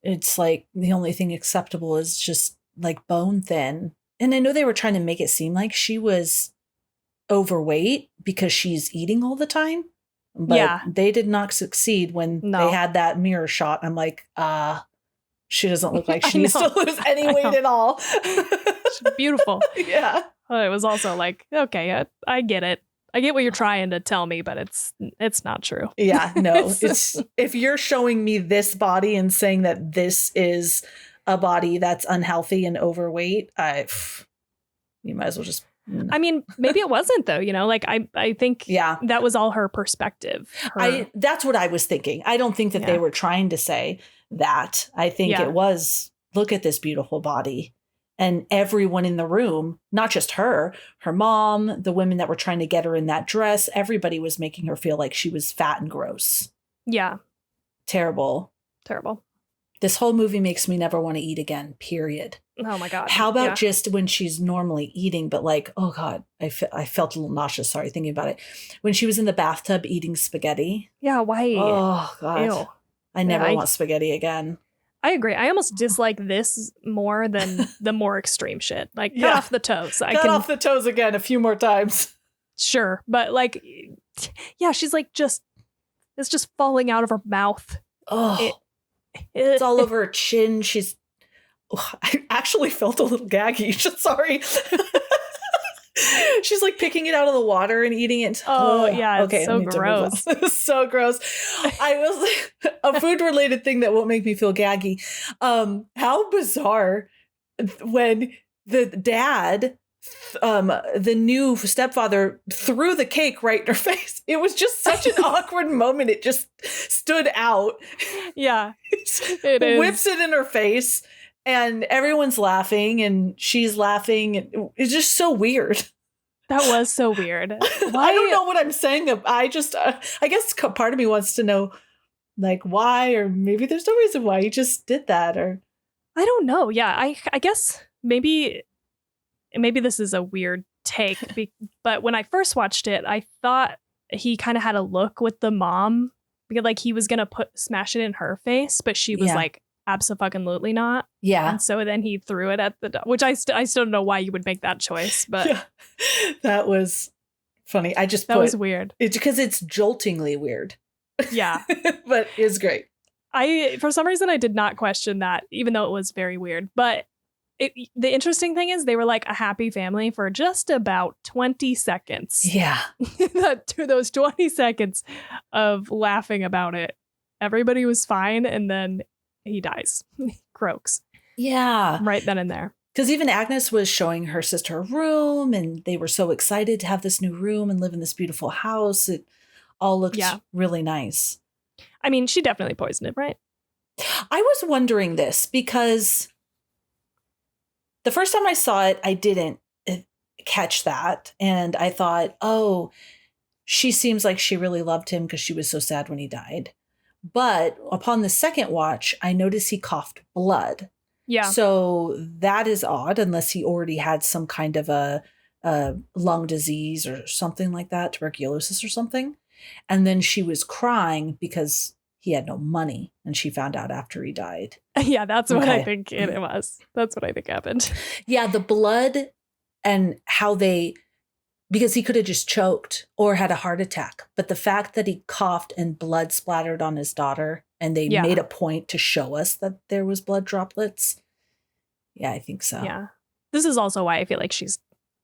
It's like the only thing acceptable is just like bone thin. And I know they were trying to make it seem like she was overweight because she's eating all the time. But they did not succeed when they had that mirror shot. I'm like, she doesn't look like she needs to lose any weight at all. She's beautiful. Yeah. It was also like, okay, I get it. I get what you're trying to tell me, but it's not true. Yeah, no. It's if you're showing me this body and saying that this is a body that's unhealthy and overweight, you might as well just. I mean, maybe it wasn't though, you know, like I think that was all her perspective. That's what I was thinking. I don't think that they were trying to say that. I think it was, look at this beautiful body. And everyone in the room, not just her mom, the women that were trying to get her in that dress, everybody was making her feel like she was fat and gross. Yeah. Terrible. This whole movie makes me never want to eat again, period. Oh my God. How about just when she's normally eating, but like, oh God, I felt a little nauseous, sorry, thinking about it. When she was in the bathtub eating spaghetti. Yeah, why? Oh God. Ew. I never want spaghetti again. I agree. I almost dislike this more than the more extreme shit. Like, cut off the toes. Cut off the toes again a few more times. Sure. But like, yeah, she's like it's just falling out of her mouth. Oh, it's all over her chin. I actually felt a little gaggy. Sorry. She's like picking it out of the water and eating it. Oh, yeah. It's okay, so gross. It's so gross. I was a food related thing that won't make me feel gaggy. How bizarre when the dad, the new stepfather, threw the cake right in her face. It was just such an awkward moment. It just stood out. Yeah, it is. Whips it in her face. And everyone's laughing and she's laughing. It's just so weird. That was so weird. Why? I don't know what I'm saying. I just, I guess part of me wants to know like why, or maybe there's no reason why he just did that, or. I don't know. Yeah, I guess maybe this is a weird take, but when I first watched it, I thought he kind of had a look with the mom because like he was going to smash it in her face, but she was like, absolutely not. Yeah. And so then he threw it at the dog, which I still don't know why you would make that choice, but that was funny. That was weird. Because it's joltingly weird. Yeah. But it's great. For some reason, I did not question that, even though it was very weird. But the interesting thing is they were like a happy family for just about 20 seconds. Yeah. Those 20 seconds of laughing about it, everybody was fine. And then he dies. Croaks. Yeah. Right then and there. Because even Agnes was showing her sister a room and they were so excited to have this new room and live in this beautiful house. It all looked really nice. I mean, she definitely poisoned it, right? I was wondering this because the first time I saw it, I didn't catch that. And I thought, oh, she seems like she really loved him because she was so sad when he died. But upon the second watch, I noticed he coughed blood. Yeah. So that is odd, unless he already had some kind of a lung disease or something like that, tuberculosis or something. And then she was crying because he had no money, and she found out after he died. Yeah, that's what I think it was. That's what I think happened. Yeah, the blood and how because he could have just choked or had a heart attack. But the fact that he coughed and blood splattered on his daughter, and they made a point to show us that there was blood droplets. Yeah, I think so. Yeah. This is also why I feel like she's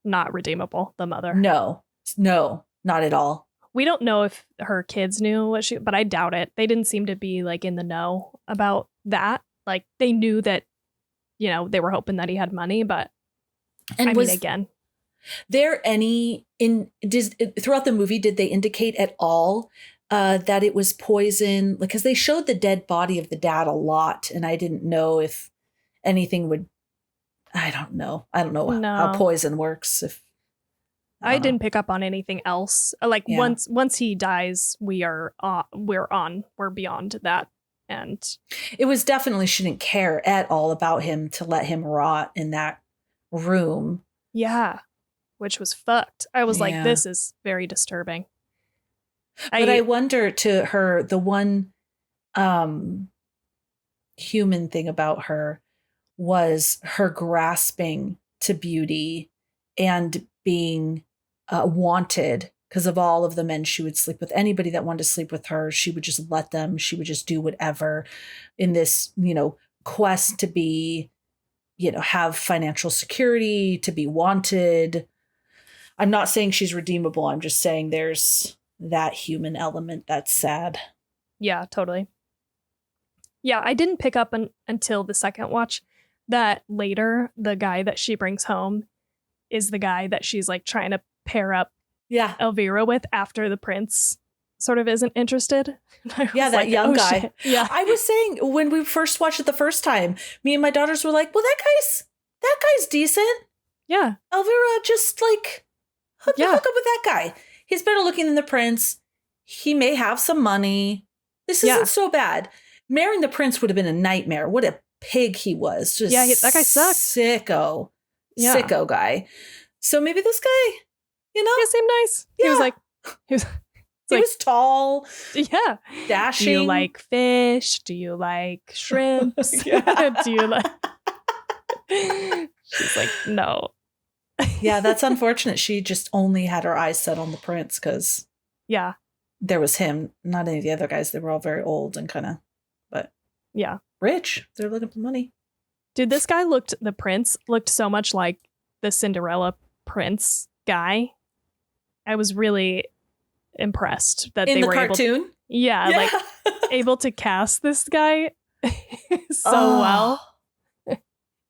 not redeemable, the mother. No, not at all. We don't know if her kids knew but I doubt it. They didn't seem to be like in the know about that. Like they knew that, they were hoping that he had money, but again. There throughout the movie, did they indicate at all that it was poison? Because they showed the dead body of the dad a lot, and I didn't know if anything would. I don't know how poison works. If I didn't pick up on anything else. Like once he dies, we're beyond that, and it was definitely she didn't care at all about him to let him rot in that room. Yeah. Which was fucked. I was like, this is very disturbing. But I wonder to her, the one human thing about her was her grasping to beauty and being wanted because of all of the men she would sleep with. Anybody that wanted to sleep with her, she would just let them. She would just do whatever in this, quest to be, have financial security, to be wanted. I'm not saying she's redeemable. I'm just saying there's that human element that's sad. Yeah, totally. Yeah, I didn't pick up until the second watch that later the guy that she brings home is the guy that she's like trying to pair up Elvira with after the prince sort of isn't interested. Yeah, that young guy. Shit. Yeah. I was saying when we first watched it the first time, me and my daughters were like, well, that guy's decent. Yeah. Elvira just like hook up with that guy. He's better looking than the prince. He may have some money. This isn't so bad. Marrying the prince would have been a nightmare. What a pig he was. Just that guy sucked. Sicko guy. So maybe this guy, He seemed nice. Yeah. He was tall. Yeah. Dashing. Do you like fish? Do you like shrimps? Do you like... She's like, no. Yeah, that's unfortunate. She just only had her eyes set on the prince because there was him, not any of the other guys. They were all very old and kind of, rich. They're looking for money. Dude, the prince looked so much like the Cinderella prince guy. I was really impressed that they were cartoon. Like able to cast this guy so well. Let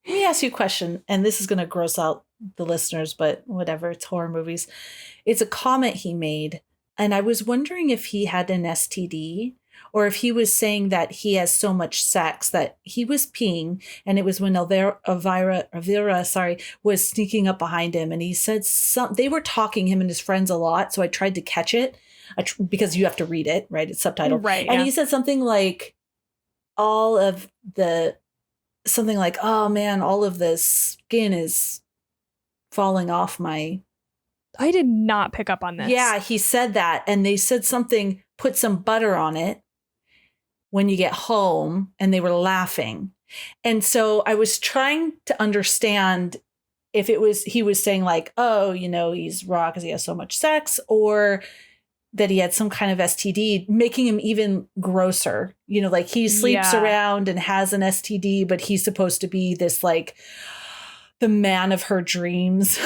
me ask you a question, and this is going to gross out the listeners, but whatever, it's horror movies. It's a comment he made, and I was wondering if he had an STD or if he was saying that he has so much sex that he was peeing, and it was when Elvira was sneaking up behind him, and he said they were talking, him and his friends, a lot, so I tried to catch it because you have to read it, right? It's subtitled. Right. And he said something like, oh man, all of the skin is falling off my... I did not pick up on this. Yeah, he said that. And they said something, put some butter on it when you get home, and they were laughing. And so I was trying to understand if he was saying like, oh, he's raw because he has so much sex, or that he had some kind of STD, making him even grosser. Like he sleeps around and has an STD, but he's supposed to be this like the man of her dreams.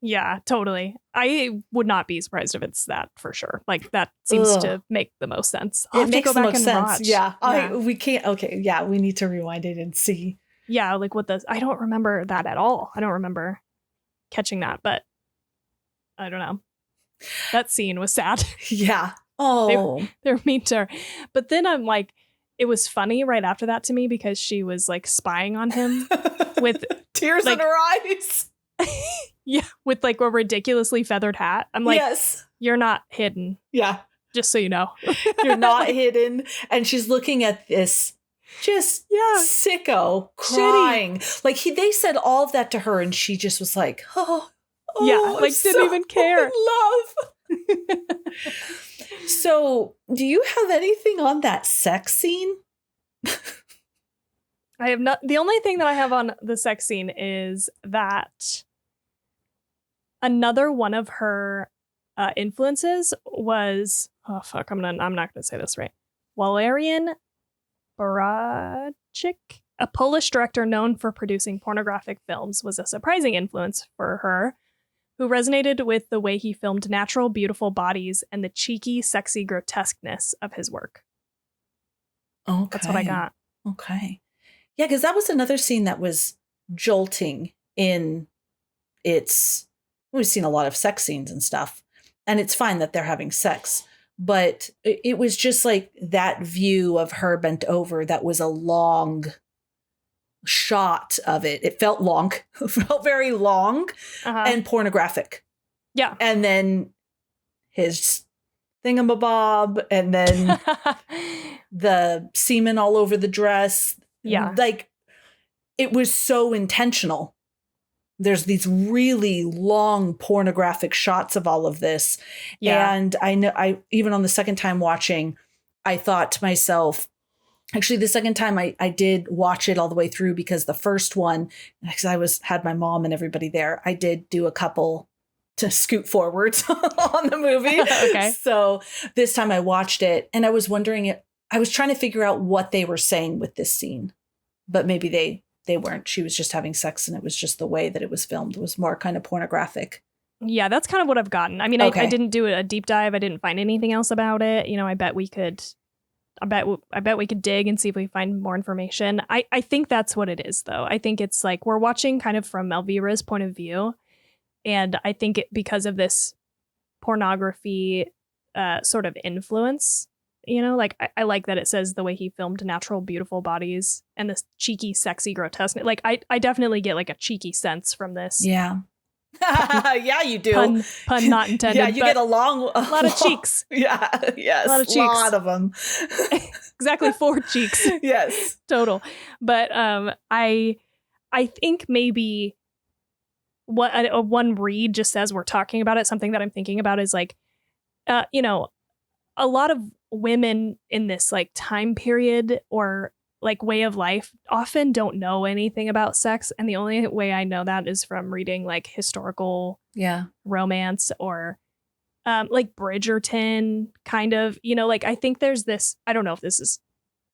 Yeah, totally. I would not be surprised if it's that for sure. Like that seems to make the most sense. It makes the most sense. Watch. Yeah. We can't. Okay. Yeah. We need to rewind it and see. Yeah. Like I don't remember that at all. I don't remember catching that, but I don't know. That scene was sad. Yeah. Oh. They're mean to her. But then I'm like, it was funny right after that to me because she was like spying on him with tears in her eyes. Yeah, with like a ridiculously feathered hat. I'm like, yes, you're not hidden. Yeah. Just so you know. You're not hidden. And she's looking at this just sicko crying. Shitty. Like they said all of that to her and she just was like, oh yeah, like didn't even care. Love. So do you have anything on that sex scene? I have not. The only thing that I have on the sex scene is that another one of her influences was, oh fuck, I'm not gonna say this right. Walerian Baracik, a Polish director known for producing pornographic films, was a surprising influence for her, who resonated with the way he filmed natural, beautiful bodies and the cheeky, sexy grotesqueness of his work. Okay. That's what I got. Okay. Yeah, because that was another scene that was jolting in its... We've seen a lot of sex scenes and stuff, and it's fine that they're having sex, but it was just like that view of her bent over that was a long shot of it. It felt long, felt very long and pornographic. Yeah. And then his thingamabob, and then the semen all over the dress. Yeah. Like, it was so intentional. There's these really long pornographic shots of all of this. Yeah. And I know, even on the second time watching, I thought to myself, actually, the second time I did watch it all the way through, because the first one, because I had my mom and everybody there, I did do a couple to scoot forwards on the movie. Okay. So this time I watched it and I was wondering, I was trying to figure out what they were saying with this scene, but maybe they weren't. She was just having sex and it was just the way that it was filmed. It was more kind of pornographic. Yeah, that's kind of what I've gotten. I mean, I didn't do a deep dive. I didn't find anything else about it. You know, I bet we could dig and see if we find more information. I think that's what it is, though. I think it's like we're watching kind of from Elvira's point of view. And I think because of this pornography sort of influence, you know, like I like that it says the way he filmed natural, beautiful bodies and this cheeky, sexy, grotesque. Like I definitely get like a cheeky sense from this. Yeah. Yeah, you do. Pun not intended. Yeah, you get a lot of cheeks. Yeah, yes. A lot of cheeks. A lot of them. Exactly 4 cheeks. Yes. Total. But I think maybe what one read just as we're talking about it, something that I'm thinking about is like, you know, a lot of women in this like time period or like way of life often don't know anything about sex. And the only way I know that is from reading like historical romance or like Bridgerton kind of, you know, like I think there's this, I don't know if this is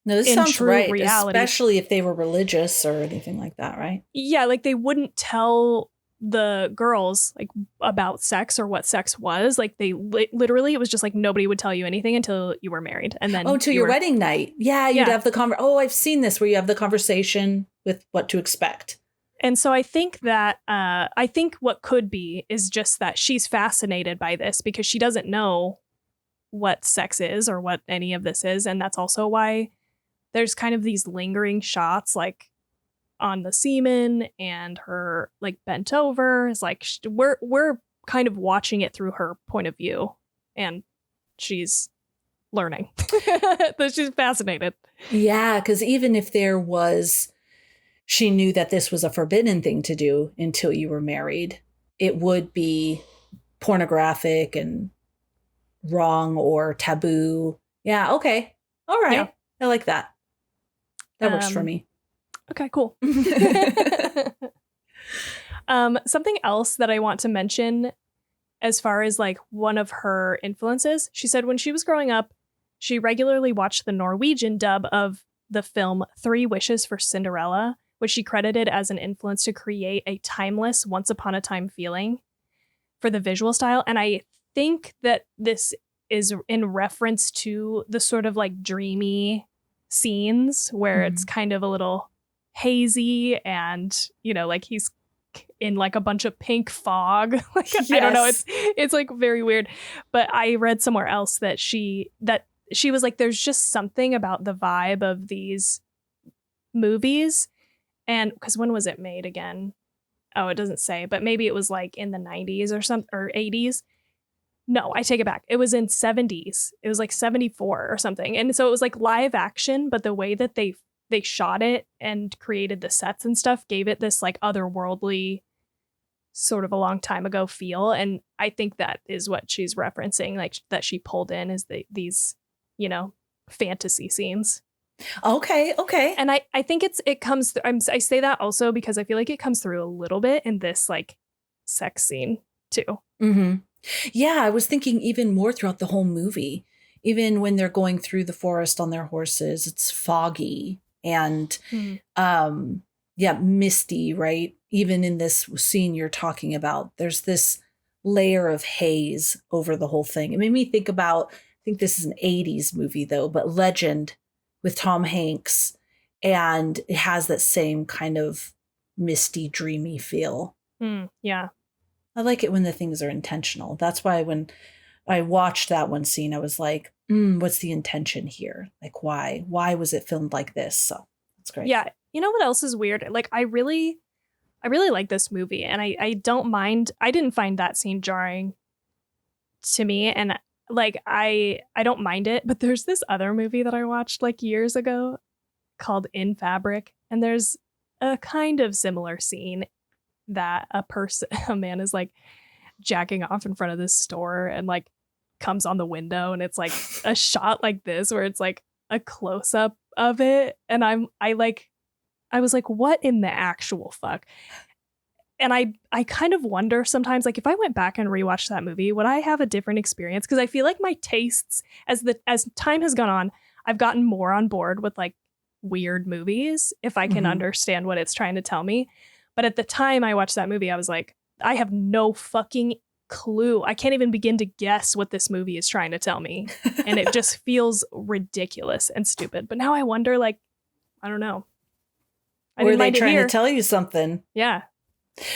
this sounds true right, reality. Especially if they were religious or anything like that, right? Yeah, like they wouldn't tell the girls like about sex or what sex was. Like they literally, it was just like nobody would tell you anything until you were married, and then until your wedding night. Yeah, you'd have the I've seen this where you have the conversation with what to expect. And so I think that I think what could be is just that she's fascinated by this because she doesn't know what sex is or what any of this is, and that's also why there's kind of these lingering shots like on the semen and her like bent over. Is like we're kind of watching it through her point of view, and she's learning. She's fascinated. Yeah, because even if she knew that this was a forbidden thing to do until you were married, it would be pornographic and wrong or taboo. Yeah, okay. All right. Yeah. I like that. That works for me. Okay, cool. Something else that I want to mention as far as like one of her influences, she said when she was growing up, she regularly watched the Norwegian dub of the film 3 Wishes for Cinderella, which she credited as an influence to create a timeless once upon a time feeling for the visual style. And I think that this is in reference to the sort of like dreamy scenes where it's kind of a little hazy and, you know, like he's in like a bunch of pink fog. Like, yes. I don't know. It's like very weird. But I read somewhere else that she was like, there's just something about the vibe of these movies. And because when was it made again? Oh, it doesn't say, but maybe it was like in the 90s or something or 80s. No, I take it back. It was in 70s. It was like 74 or something. And so it was like live action, but the way that they shot it and created the sets and stuff gave it this like otherworldly sort of a long time ago feel. And I think that is what she's referencing, like that she pulled in is these, you know, fantasy scenes. Okay. And I think it comes I say that also because I feel like it comes through a little bit in this like sex scene too. Mm-hmm. Yeah, I was thinking even more throughout the whole movie. Even when they're going through the forest on their horses, it's foggy and misty, right? Even in this scene you're talking about, there's this layer of haze over the whole thing. It made me think about, I think this is an 80s movie though, but Legend with Tom Hanks, and it has that same kind of misty, dreamy feel. Yeah. I like it when the things are intentional. That's why when I watched that one scene, I was like, what's the intention here? Like, why? Why was it filmed like this? So that's great. Yeah. You know what else is weird? Like, I really like this movie, and I don't mind. I didn't find that scene jarring to me, and like I don't mind it. But there's this other movie that I watched like years ago called In Fabric, and there's a kind of similar scene that a man is like jacking off in front of this store and like comes on the window, and it's like a shot like this where it's like a close up of it, and I was like, what in the actual fuck? And I kind of wonder sometimes, like, if I went back and rewatched that movie, would I have a different experience? Because I feel like my tastes, as time has gone on, I've gotten more on board with like weird movies if I can understand what it's trying to tell me. But at the time I watched that movie, I was like, I have no fucking clue. I can't even begin to guess what this movie is trying to tell me. And it just feels ridiculous and stupid. But now I wonder, like, I don't know. Were they trying to tell you something? Yeah.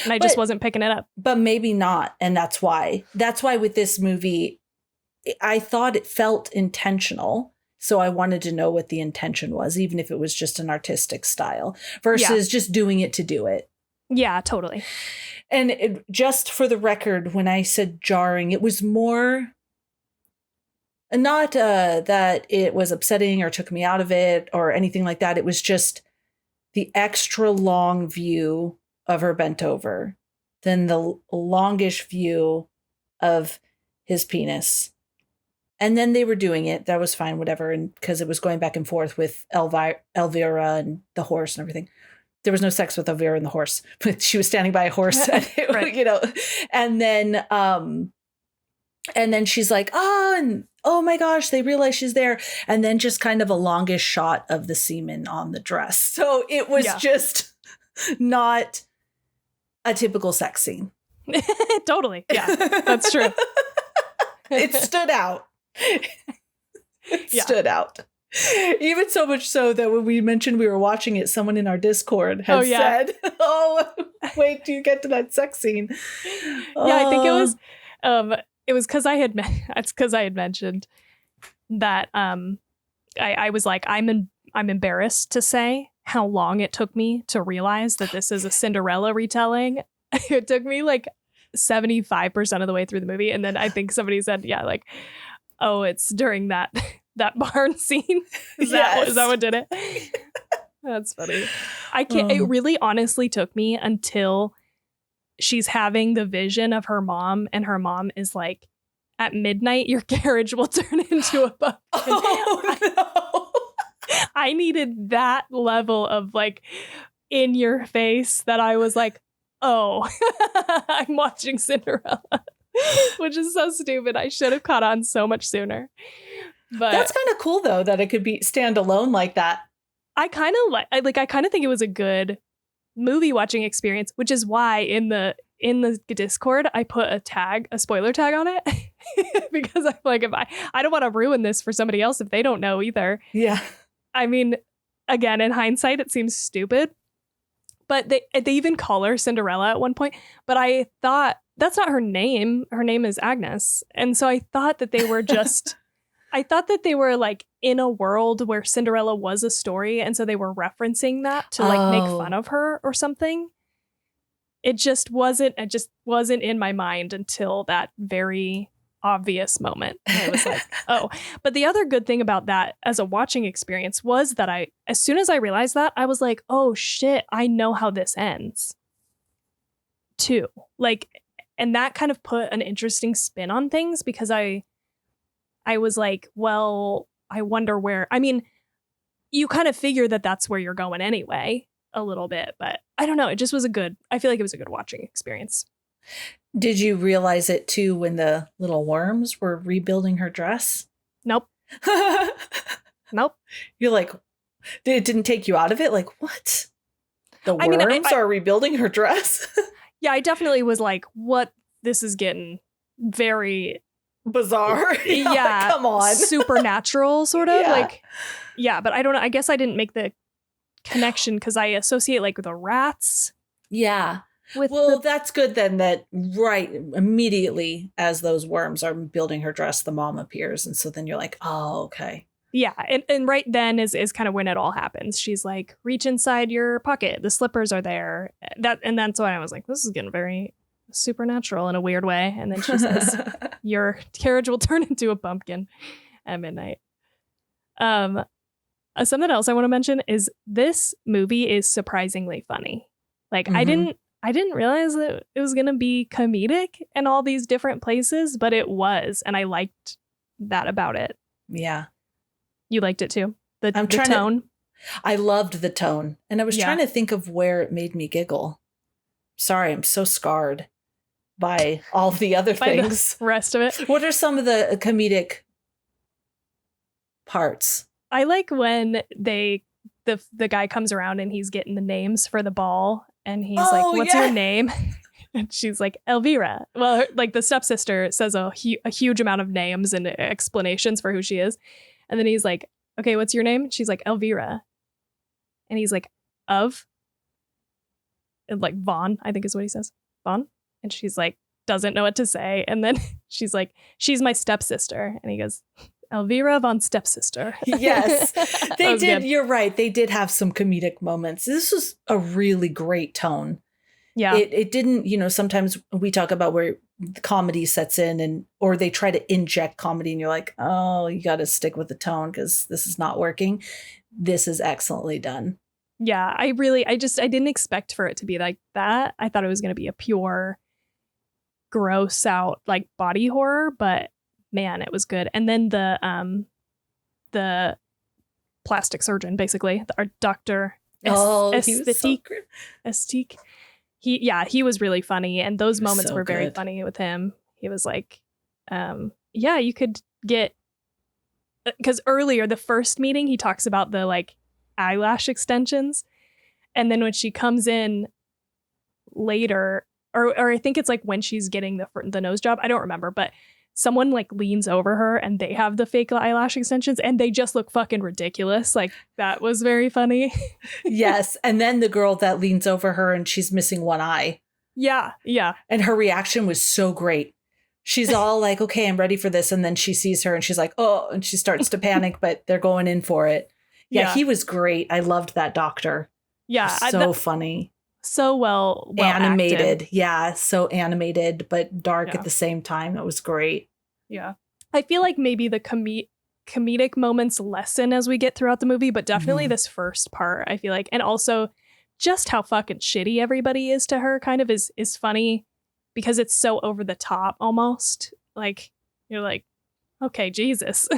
And I just wasn't picking it up. But maybe not. And that's why. That's why with this movie, I thought it felt intentional. So I wanted to know what the intention was, even if it was just an artistic style versus just doing it to do it. Yeah, totally. And just for the record, when I said jarring, it was more not that it was upsetting or took me out of it or anything like that. It was just the extra long view of her bent over, then the longish view of his penis. And then they were doing it. That was fine, whatever. And because it was going back and forth with Elvira and the horse and everything. There was no sex with Elvira and the horse, but she was standing by a horse, and right. You know, and then she's like, oh my gosh, they realize she's there. And then just kind of a longish shot of the semen on the dress. So it was just not a typical sex scene. Totally. Yeah, that's true. It stood out. Stood out. Even so much so that when we mentioned we were watching it, someone in our Discord had said, wait till you get to that sex scene. Yeah, I think it was because I had mentioned that I was like, I'm embarrassed to say how long it took me to realize that this is a Cinderella retelling. It took me like 75% of the way through the movie. And then I think somebody said, oh, it's during that barn scene. Is that what did it? That's funny. I can't. It really honestly took me until she's having the vision of her mom, and her mom is like, at midnight, your carriage will turn into a pumpkin. Oh, no. I needed that level of like in your face that I was like, oh, I'm watching Cinderella, which is so stupid. I should have caught on so much sooner. But that's kind of cool though, that it could be standalone like that. I kind of think it was a good movie watching experience, which is why in the Discord I put a spoiler tag on it because I'm like, if I don't want to ruin this for somebody else if they don't know either. Yeah. I mean, again, in hindsight, it seems stupid, but they even call her Cinderella at one point. But I thought that's not her name. Her name is Agnes. And so I thought that they were just, I thought that they were like in a world where Cinderella was a story. And so they were referencing that to like make fun of her or something. It just wasn't in my mind until that very obvious moment. And I was like, oh. But the other good thing about that as a watching experience was that as soon as I realized that, I was like, oh shit, I know how this ends too. Like, and that kind of put an interesting spin on things because I was like, well, I wonder where, I mean, you kind of figure that that's where you're going anyway a little bit, but I don't know. It just was I feel like it was a good watching experience. Did you realize it too when the little worms were rebuilding her dress? Nope. Nope. You're like, it didn't take you out of it? Like, what? The worms are rebuilding her dress? Yeah, I definitely was like, what? This is getting very bizarre. Yeah. Like, come on. Supernatural, sort of. Yeah. Like, yeah, but I don't know. I guess I didn't make the connection because I associate like the rats. Yeah. That's good then that right immediately as those worms are building her dress, the mom appears. And so then you're like, oh, okay. Yeah. And right then is kind of when it all happens. She's like, reach inside your pocket. The slippers are there. And that's why I was like, this is getting very supernatural in a weird way. And then she says, your carriage will turn into a pumpkin at midnight. Something else I want to mention is this movie is surprisingly funny. Like, mm-hmm. I didn't realize that it was going to be comedic in all these different places, but it was. And I liked that about it. Yeah. You liked it too? The tone? I loved the tone. And I was trying to think of where it made me giggle. Sorry, I'm so scarred by all the other things. The rest of it. What are some of the comedic parts? I like when the guy comes around and he's getting the names for the ball. And he's like, what's your name? And she's like, Elvira. Well, like the stepsister says a huge amount of names and explanations for who she is. And then he's like, okay, what's your name? She's like, Elvira. And he's like, of? And like, Vaughn, I think is what he says. Vaughn? And she's like, doesn't know what to say. And then she's like, she's my stepsister. And he goes, Elvira von Stepsister. Yes, they did. Good. You're right. They did have some comedic moments. This was a really great tone. Yeah. It didn't, sometimes we talk about where the comedy sets in or they try to inject comedy and you're like, oh, you got to stick with the tone because this is not working. This is excellently done. Yeah, I didn't expect for it to be like that. I thought it was going to be a pure gross out like body horror, but man, it was good. And then the plastic surgeon, basically, our doctor Estique. He was really funny, and those moments were very funny with him. He was like, you could get, because earlier the first meeting he talks about the like eyelash extensions, and then when she comes in later, or I think it's like when she's getting the nose job, I don't remember, but someone like leans over her and they have the fake eyelash extensions and they just look fucking ridiculous. Like that was very funny. Yes. And then the girl that leans over her and she's missing one eye. Yeah. Yeah. And her reaction was so great. She's all like, okay, I'm ready for this. And then she sees her and she's like, oh, and she starts to panic, but they're going in for it. Yeah. He was great. I loved that doctor. Yeah. So funny. So well animated. Acted. Yeah. So animated, but dark at the same time. It was great. Yeah. I feel like maybe the comedic moments lessen as we get throughout the movie, but definitely this first part, I feel like. And also just how fucking shitty everybody is to her kind of is funny because it's so over the top almost. Like, you're like, okay, Jesus,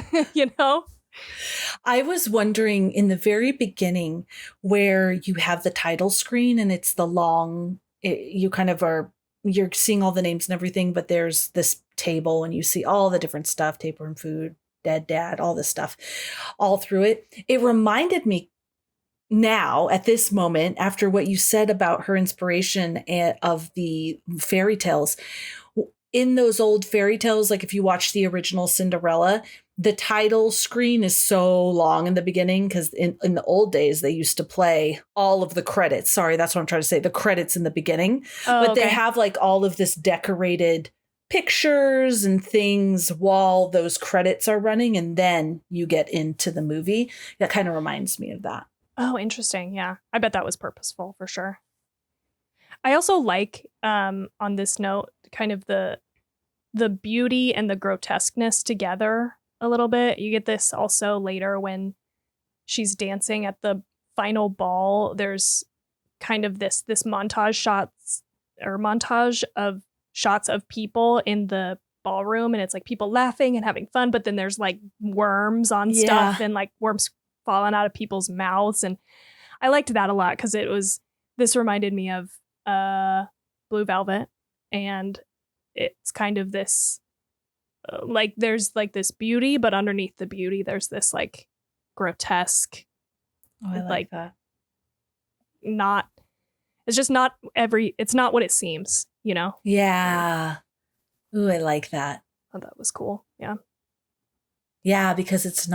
I was wondering in the very beginning where you have the title screen and it's the long, you're seeing all the names and everything, but there's this table and you see all the different stuff, tapeworm food, dead dad, all this stuff all through it. It reminded me now at this moment, after what you said about her inspiration of the fairy tales, in those old fairy tales, like if you watch the original Cinderella, the title screen is so long in the beginning because in the old days, they used to play all of the credits. Sorry, that's what I'm trying to say. The credits in the beginning. Oh, but they have like all of this decorated pictures and things while those credits are running. And then you get into the movie. That kind of reminds me of that. Oh, interesting. Yeah. I bet that was purposeful for sure. I also like on this note, kind of the the beauty and the grotesqueness together a little bit. You get this also later when she's dancing at the final ball. There's kind of this montage of shots of in the ballroom, and it's like people laughing and having fun, but then there's like worms on stuff and like worms falling out of people's mouths, and I liked that a lot because this reminded me of Blue Velvet, and it's kind of this like there's like this beauty, but underneath the beauty there's this like grotesque. Oh, I like that. It's not what it seems, you know? Yeah. Ooh, I like that. Oh, that was cool. Yeah. Yeah, because it's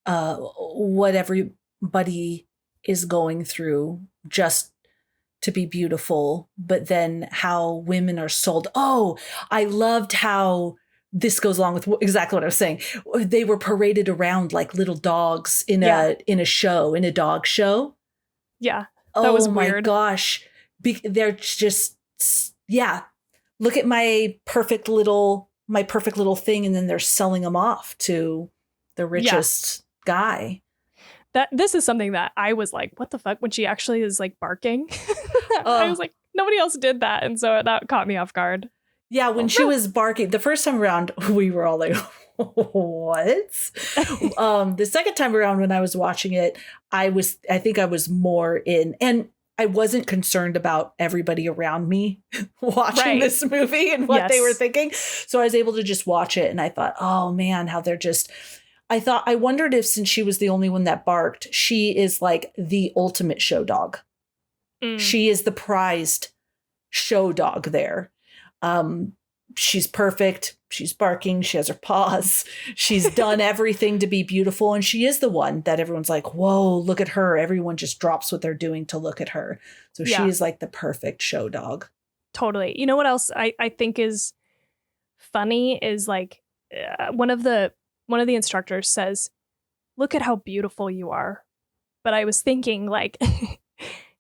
what everybody is going through just to be beautiful, but then how women are sold. Oh, I loved how this goes along with exactly what I was saying. They were paraded around like little dogs in a dog show. Yeah. That was weird. Oh my gosh. They're just, yeah. Look at my perfect little thing. And then they're selling them off to the richest guy. This is something that I was like, what the fuck? When she actually is like barking. I was like, nobody else did that. And so that caught me off guard. Yeah, when she was barking, the first time around, we were all like, what? The second time around when I was watching it, I think I was more in, and I wasn't concerned about everybody around me watching this movie and what they were thinking. So I was able to just watch it, and I thought, oh man, how they're just, I wondered if, since she was the only one that barked, she is like the ultimate show dog. She is the prized show dog there. She's perfect. She's barking. She has her paws. She's done everything to be beautiful. And she is the one that everyone's like, whoa, look at her. Everyone just drops what they're doing to look at her. So she is like the perfect show dog. Totally. You know what else I think is funny is like one of the instructors says, look at how beautiful you are. But I was thinking like,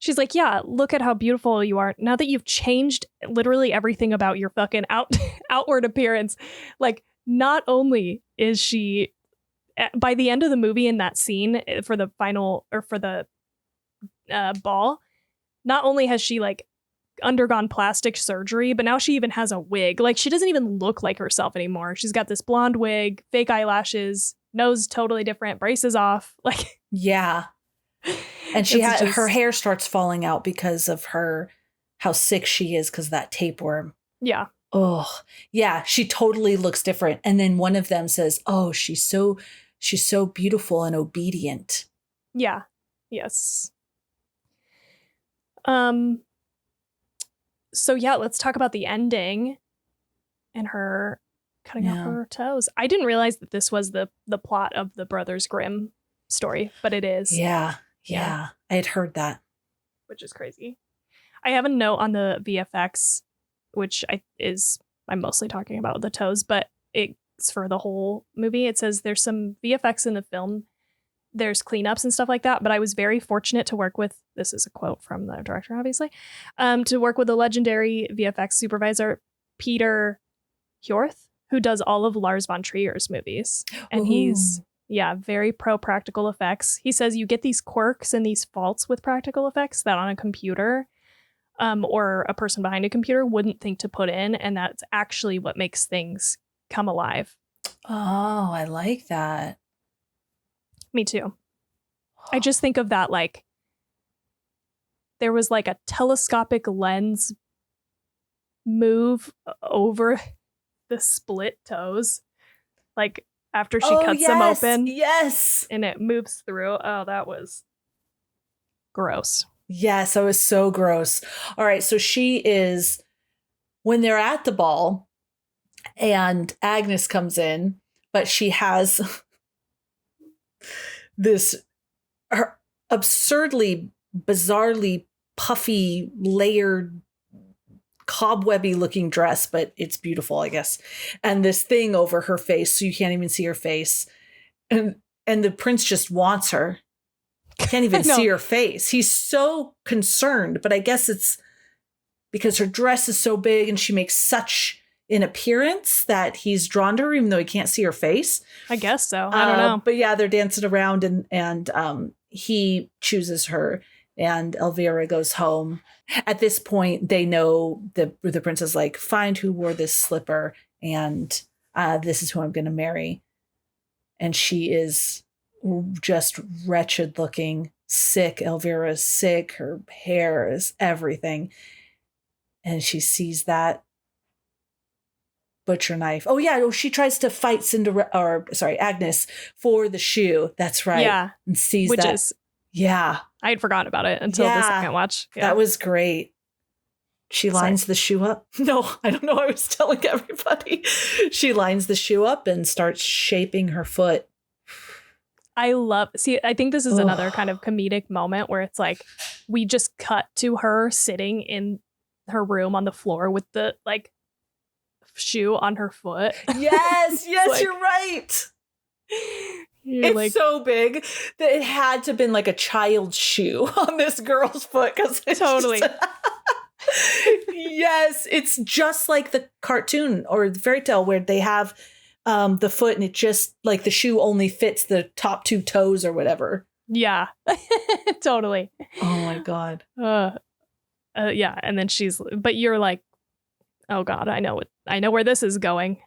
she's like, yeah, look at how beautiful you are. Now that you've changed literally everything about your fucking outward appearance, like not only is she, by the end of the movie in that scene for the final, or for the ball, not only has she like undergone plastic surgery, but now she even has a wig. Like she doesn't even look like herself anymore. She's got this blonde wig, fake eyelashes, nose totally different, braces off. Like, yeah. And her hair starts falling out because of how sick she is because of that tapeworm. Yeah. Oh, yeah. She totally looks different. And then one of them says, oh, she's so beautiful and obedient. Yeah. Yes. So yeah, let's talk about the ending and her cutting off her toes. I didn't realize that this was the plot of the Brothers Grimm story, but it is. Yeah. Yeah. I had heard that. Which is crazy. I have a note on the VFX, which I'm mostly talking about the toes, but it's for the whole movie. It says there's some VFX in the film. There's cleanups and stuff like that, but I was very fortunate to work with, this is a quote from the director, obviously, to work with the legendary VFX supervisor, Peter Hjorth, who does all of Lars von Trier's movies. And he's very pro practical effects. He says you get these quirks and these faults with practical effects that on a computer or a person behind a computer wouldn't think to put in. And that's actually what makes things come alive. Oh, I like that. Me too. I just think of that, like, there was like a telescopic lens move over the split toes. Like, after she cuts them open. Yes. And it moves through. Oh, that was gross. Yes, that was so gross. All right. So when they're at the ball and Agnes comes in, but she has this absurdly, bizarrely puffy, layered, cobwebby looking dress, but it's beautiful, I guess. And this thing over her face, so you can't even see her face. And the prince just wants her. Can't even see her face. He's so concerned, but I guess it's because her dress is so big and she makes such an appearance that he's drawn to her, even though he can't see her face. I guess so. I don't know. But yeah, they're dancing around and he chooses her and Elvira goes home. At this point, they know the prince is like, find who wore this slipper and this is who I'm going to marry. And she is just wretched looking, sick. Elvira's sick. Her hair is everything. And she sees that butcher knife. Oh yeah, she tries to fight Agnes for the shoe. That's right. Yeah, and sees which that. Is yeah, I had forgotten about it until the second watch. Yeah. That was great. She lines the shoe up. No, I don't know. I was telling everybody. She lines the shoe up and starts shaping her foot. I think this is another kind of comedic moment where it's like we just cut to her sitting in her room on the floor with the like shoe on her foot. Yes, like, you're right. It's like, so big that it had to have been like a child's shoe on this girl's foot. Totally. Yes, it's just like the cartoon or the fairy tale where they have the foot and it just like the shoe only fits the top two toes or whatever. Yeah, totally. Oh my God. Yeah. And then but you're like, oh God, I know where this is going.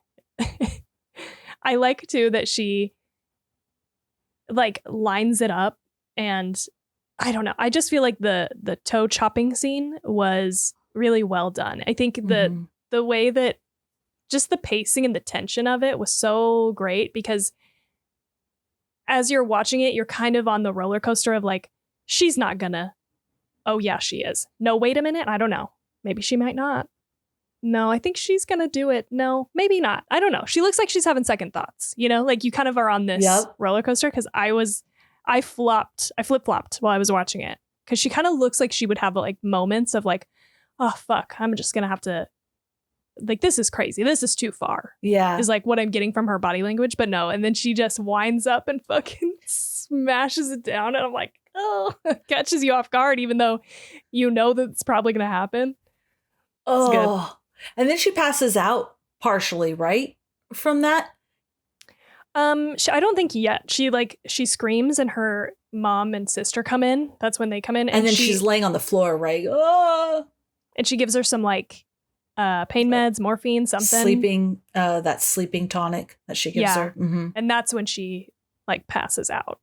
I like too that she like lines it up and I don't know. I just feel like the toe chopping scene was really well done. I think the way that just the pacing and the tension of it was so great because as you're watching it, you're kind of on the roller coaster of like, she's not gonna. Oh yeah, she is. No, wait a minute. I don't know. Maybe she might not. No, I think she's gonna do it. No, maybe not. I don't know. She looks like she's having second thoughts. You know, like you kind of are on this roller coaster because I flip-flopped while I was watching it because she kind of looks like she would have like moments of like, oh fuck, I'm just gonna have to, like, this is crazy. This is too far. Yeah, is like what I'm getting from her body language. But no, and then she just winds up and fucking smashes it down, and I'm like, oh, catches you off guard, even though you know that it's probably gonna happen. Oh, it's good. And then she passes out partially, right? From that. I don't think yet. She screams and her mom and sister come in. That's when they come in. And then she's laying on the floor, right? Oh. And she gives her some like pain meds, morphine, something. That sleeping tonic that she gives her. Mm-hmm. And that's when she like passes out.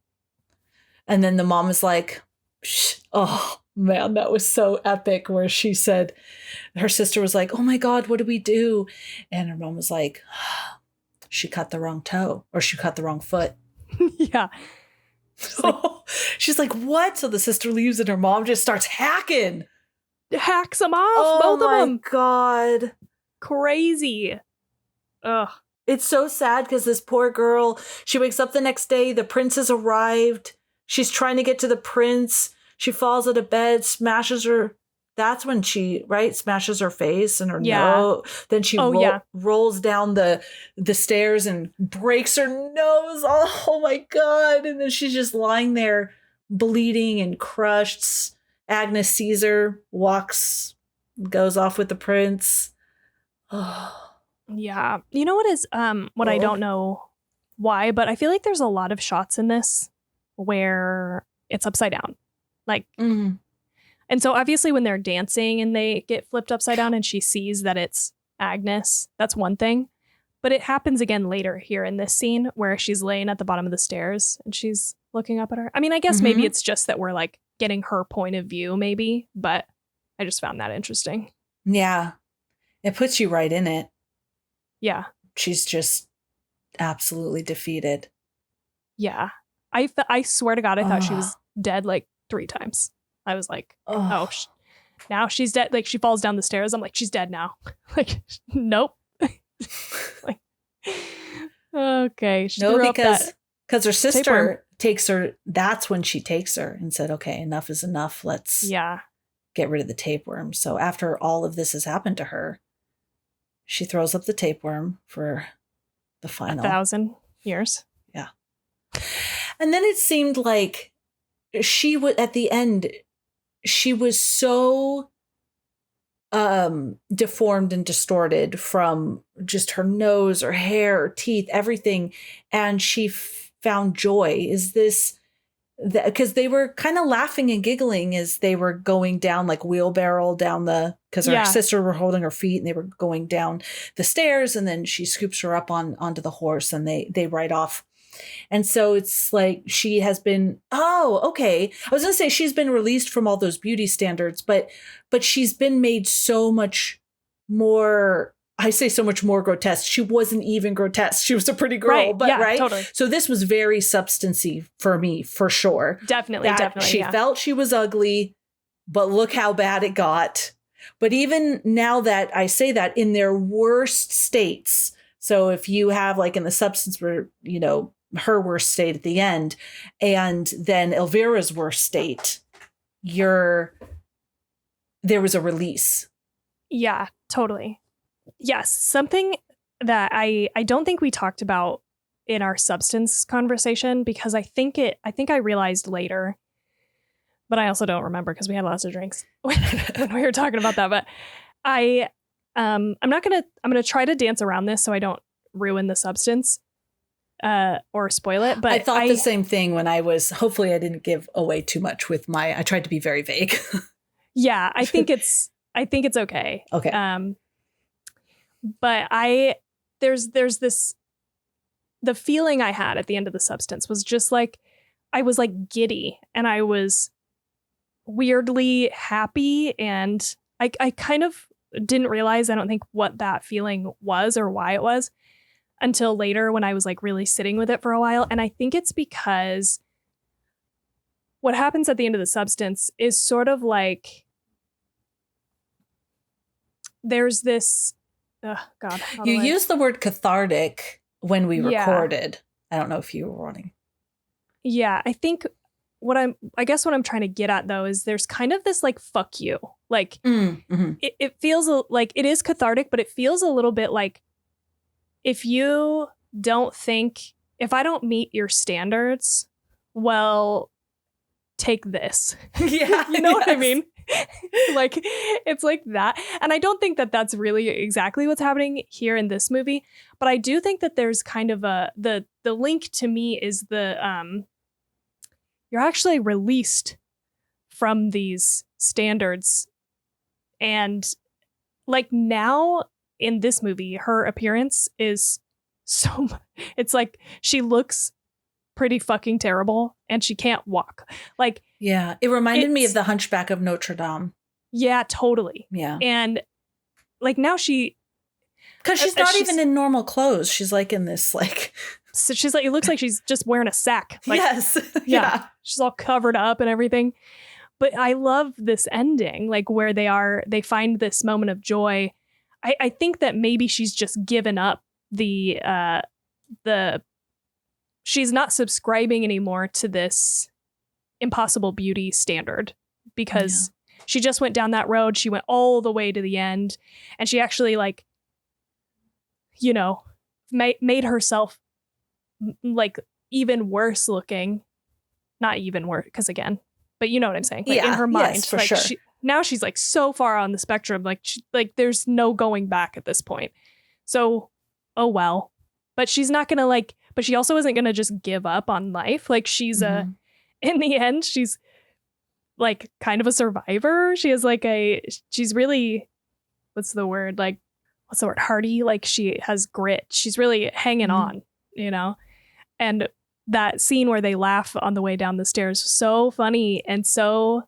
And then the mom is like, oh man, that was so epic where she said, her sister was like, oh my God, what do we do? And her mom was like, she cut the wrong toe or she cut the wrong foot. Yeah. She's like, what? So the sister leaves and her mom just starts hacking. Hacks them off, both of them. Oh my God. Crazy. Ugh. It's so sad because this poor girl, she wakes up the next day, the prince has arrived. She's trying to get to the prince. She falls out of bed, smashes her. That's when she, smashes her face and her nose. Then she rolls down the stairs and breaks her nose. Oh my God. And then she's just lying there bleeding and crushed. Agnes sees her, goes off with the prince. Oh. Yeah. You know what is, I don't know why, but I feel like there's a lot of shots in this where it's upside down. Like, and so obviously when they're dancing and they get flipped upside down and she sees that it's Agnes, that's one thing. But it happens again later here in this scene where she's laying at the bottom of the stairs and she's looking up at her. I mean, I guess maybe it's just that we're like getting her point of view maybe, but I just found that interesting. Yeah. It puts you right in it. Yeah. She's just absolutely defeated. Yeah. I swear to God, I thought she was dead like 3 times. I was like, now she's dead. Like she falls down the stairs. I'm like, she's dead now. Like, nope. Like, okay. Because her sister takes her. That's when she takes her and said, okay, enough is enough. Let's get rid of the tapeworm. So after all of this has happened to her, she throws up the tapeworm for the final 1,000 years. Yeah. And then it seemed like she would, at the end, she was so deformed and distorted from just her nose, her hair, her teeth, everything. And she found joy. Is this because they were kind of laughing and giggling as they were going down, like wheelbarrow down because her sister were holding her feet and they were going down the stairs, and then she scoops her up onto the horse and they ride off. And so it's like she has been, okay. I was going to say she's been released from all those beauty standards, but she's been made so much more, I say so much more grotesque. She wasn't even grotesque. She was a pretty girl, right? Totally. So this was very substancy for me, for sure. Definitely. She felt she was ugly, but look how bad it got. But even now that I say that, in their worst states, so if you have like in the substance where, her worst state at the end, and then Elvira's worst state, there was a release. Yeah, totally. Yes, something that I don't think we talked about in our substance conversation, because I think I realized later, but I also don't remember because we had lots of drinks when we were talking about that. But I'm gonna try to dance around this so I don't ruin the substance or spoil it. But I thought the same thing when hopefully I didn't give away too much with I tried to be very vague. Yeah, I think it's okay. Okay. But there's this, the feeling I had at the end of the substance was just like, I was like giddy and I was weirdly happy. And I kind of didn't realize, I don't think, what that feeling was or why it was until later when I was like really sitting with it for a while. And I think it's because what happens at the end of the substance is sort of like, there's this, God. You used the word cathartic when we recorded. I don't know if you were running. Yeah, I think what I'm trying to get at though is there's kind of this like, fuck you. Like it feels like it is cathartic, but it feels a little bit like, if I don't meet your standards, well, take this. Yeah. You know what I mean? Like, it's like that. And I don't think that that's really exactly what's happening here in this movie, but I do think that there's kind of the link to me is you're actually released from these standards. And like now in this movie, her appearance is it's like she looks pretty fucking terrible and she can't walk. Like, yeah, it reminded me of the Hunchback of Notre Dame. Yeah, totally. Yeah. And like now because she's not even in normal clothes. She's like in this like, so she's like, it looks like she's just wearing a sack. Like, yes. Yeah. She's all covered up and everything. But I love this ending, like where they find this moment of joy. I think that maybe she's just given up she's not subscribing anymore to this impossible beauty standard, because she just went down that road. She went all the way to the end, and she actually like, made herself like even worse looking, not even worse, because again, but you know what I'm saying? Like, in her mind, yes, for like, sure. Now she's like so far on the spectrum, like there's no going back at this point. So, oh well. But she's not gonna but she also isn't gonna just give up on life. Like she's in the end, she's like kind of a survivor. She has like she's really, what's the word? Hardy. Like she has grit. She's really hanging on, And that scene where they laugh on the way down the stairs was so funny and so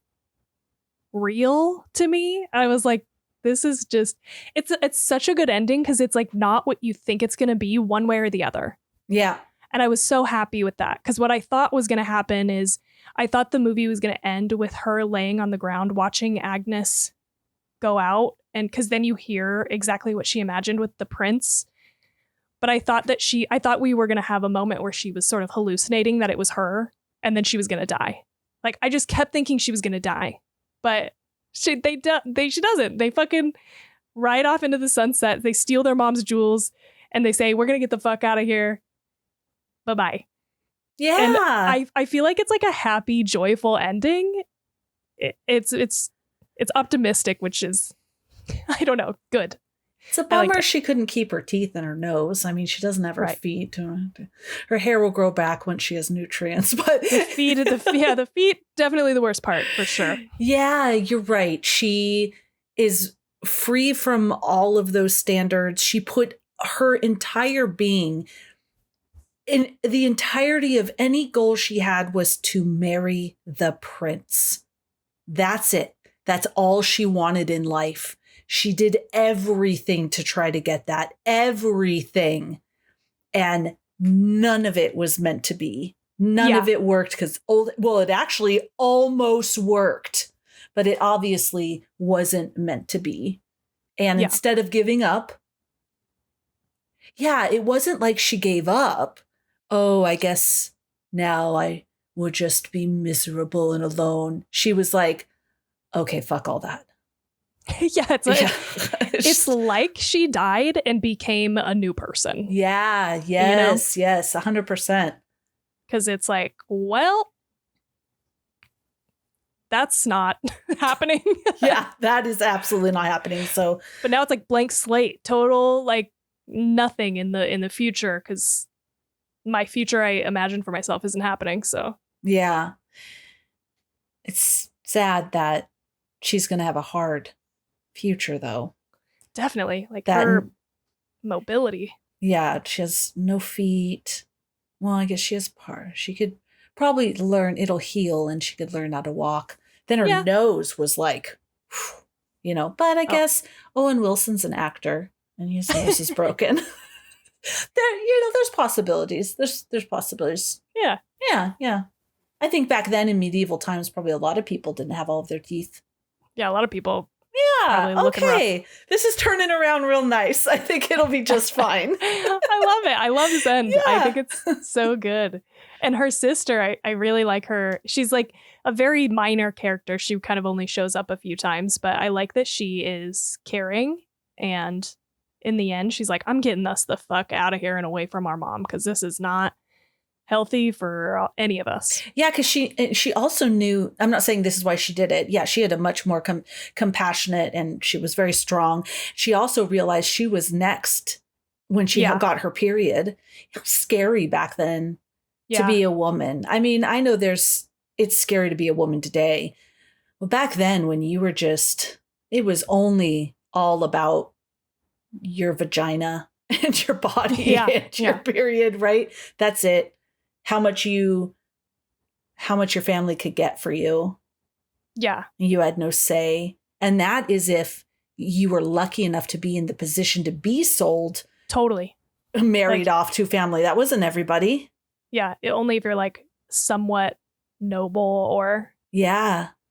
real to me. I was like, this is just, it's such a good ending, because it's like not what you think it's going to be one way or the other. Yeah. And I was so happy with that, because what I thought was going to happen is I thought the movie was going to end with her laying on the ground watching Agnes go out, and because then you hear exactly what she imagined with the prince. But I thought we were going to have a moment where she was sort of hallucinating that it was her, and then she was going to die. Like, I just kept thinking she was going to die, but she doesn't. They fucking ride off into the sunset. They steal their mom's jewels, and they say, "We're going to get the fuck out of here. Bye-bye." Yeah. And I feel like it's like a happy, joyful ending. It's optimistic, which is I don't know. Good. It's a bummer she couldn't keep her teeth in her nose. I mean, she doesn't have her feet. Her hair will grow back once she has nutrients. But the feet, definitely the worst part for sure. Yeah, you're right. She is free from all of those standards. She put her entire being in the entirety of any goal she had was to marry the prince. That's it. That's all she wanted in life. She did everything to try to get that. Everything. And none of it was meant to be. None of it worked because, it actually almost worked, but it obviously wasn't meant to be. And instead of giving up, it wasn't like she gave up. Oh, I guess now I will just be miserable and alone. She was like, okay, fuck all that. It's like she died and became a new person. Yeah, yes, 100%. Because it's like, well, that's not happening. That is absolutely not happening. So, but now it's like blank slate, total like nothing in the future, because my future I imagine for myself isn't happening. So yeah, it's sad that she's gonna have a hard future, though. Definitely, like her mobility. Yeah, she has no feet. Well, I guess she has she could probably learn, it'll heal and she could learn how to walk. Then her nose was like, but I guess Owen Wilson's an actor and his nose is broken. There's possibilities. There's possibilities. Yeah. I think back then in medieval times, probably a lot of people didn't have all of their teeth. Yeah, a lot of people. Yeah, okay. This is turning around real nice. I think it'll be just fine. I love it. I love this end. Yeah. I think it's so good. And her sister, I really like her. She's like a very minor character. She kind of only shows up a few times, but I like that she is caring. And in the end, she's like, I'm getting us the fuck out of here and away from our mom, because this is not healthy for any of us. Yeah, because she also knew, I'm not saying this is why she did it. Yeah, she had a much more compassionate, and she was very strong. She also realized she was next when she got her period. It was scary back then to be a woman. I mean, I know it's scary to be a woman today. Well, back then when you were it was only all about your vagina and your body and your period, right? That's it. How much your family could get for you. Yeah. You had no say. And that is if you were lucky enough to be in the position to be sold. Totally. Married off to family. That wasn't everybody. Yeah. Only if you're like somewhat noble or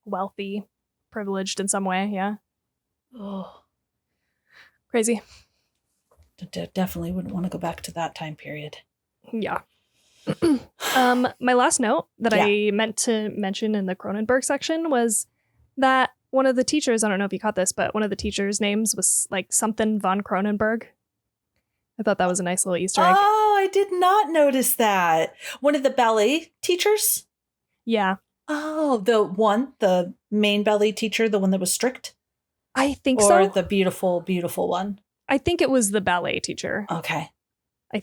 wealthy, privileged in some way. Yeah. Oh. Crazy. Definitely wouldn't want to go back to that time period. Yeah. My last note that I meant to mention in the Cronenberg section was that one of the teachers, I don't know if you caught this, but one of the teachers' names was like something von Cronenberg. I thought that was a nice little Easter egg. Oh, I did not notice that. One of the ballet teachers? Yeah. Oh, the main ballet teacher, the one that was strict? I think so. Or the beautiful, beautiful one? I think it was the ballet teacher. Okay.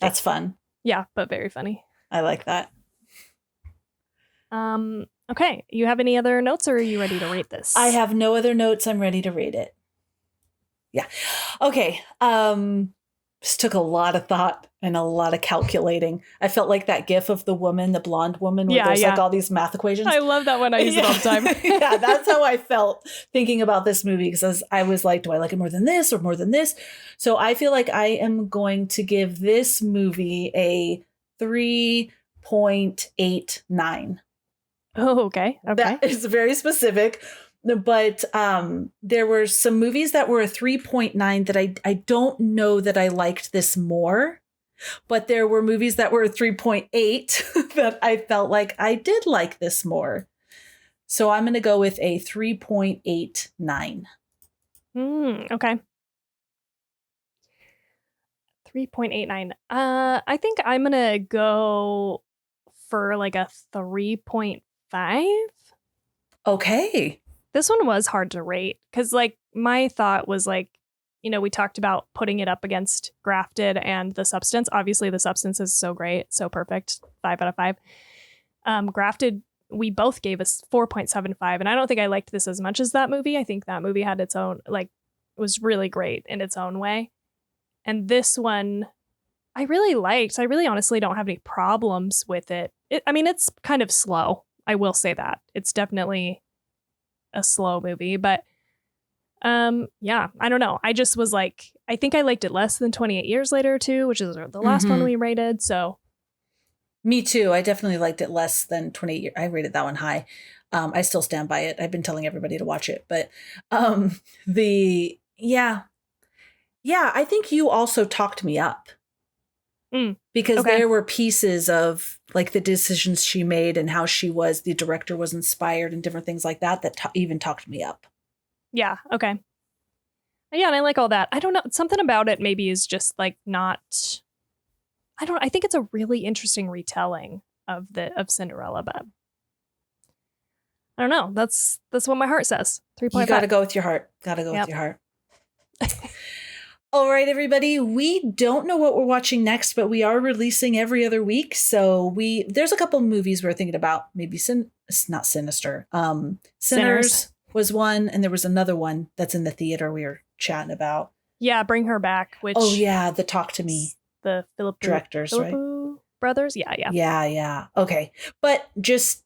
That's fun. Yeah, but very funny. I like that. Okay. You have any other notes, or are you ready to rate this? I have no other notes. I'm ready to rate it. Yeah. Okay. This took a lot of thought and a lot of calculating. I felt like that gif of the woman, the blonde woman, where there's like all these math equations. I love that one. I use it all the time. Yeah, that's how I felt thinking about this movie, because I was like, do I like it more than this or more than this? So I feel like I am going to give this movie a 3.89. Oh, okay. That is very specific. But there were some movies that were a 3.9 that I don't know that I liked this more. But there were movies that were a 3.8 that I felt like I did like this more. So I'm going to go with a 3.89. Okay. 3.89. I think I'm going to go for like a 3.5. Okay. This one was hard to rate because, like, my thought was like, we talked about putting it up against Grafted and The Substance. Obviously, The Substance is so great, so perfect, 5 out of 5. Grafted, we both gave us 4.75, and I don't think I liked this as much as that movie. I think that movie had its own, like, was really great in its own way. And this one, I really liked. I really honestly don't have any problems with it. It's kind of slow. I will say that. It's definitely a slow movie, but yeah, I don't know. I just was like, I think I liked it less than 28 Years Later too, which is the last one we rated. So me too. I definitely liked it less than 28 years. I rated that one high. I still stand by it. I've been telling everybody to watch it, but I think you also talked me up because there were pieces of like the decisions she made and how the director was inspired and different things like that even talked me up. Yeah. Okay. Yeah. And I like all that. I don't know. Something about it maybe is just like not, I think it's a really interesting retelling of Cinderella, but I don't know. That's what my heart says. 3.5. You got to go with your heart. Got to go with your heart. All right, everybody. We don't know what we're watching next, but we are releasing every other week. So there's a couple movies we're thinking about. Maybe not Sinister. Sinners was one, and there was another one that's in the theater we were chatting about. Yeah, Bring Her Back. The Talk to Me. The directors, right? Brothers. Yeah. Yeah. Okay, but just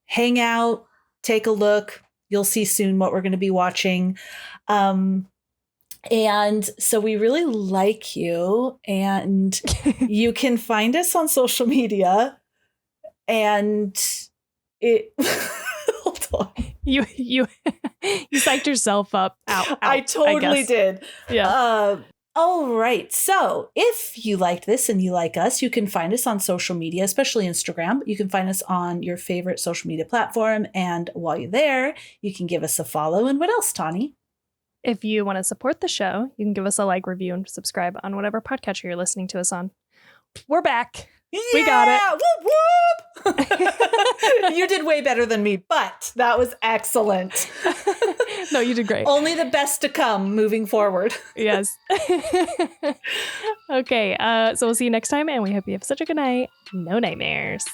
hang out, take a look. You'll see soon what we're going to be watching. And so we really like you, and you can find us on social media. And it hold on. You psyched yourself up out. I totally did. Yeah. All right. So if you liked this and you like us, you can find us on social media, especially Instagram. You can find us on your favorite social media platform. And while you're there, you can give us a follow. And what else, Tawny? If you want to support the show, you can give us a like, review, and subscribe on whatever podcatcher you're listening to us on. We're back. Yeah! We got it. Whoop, whoop. You did way better than me, but that was excellent. No, you did great. Only the best to come moving forward. Yes. Okay. So we'll see you next time, and we hope you have such a good night. No nightmares.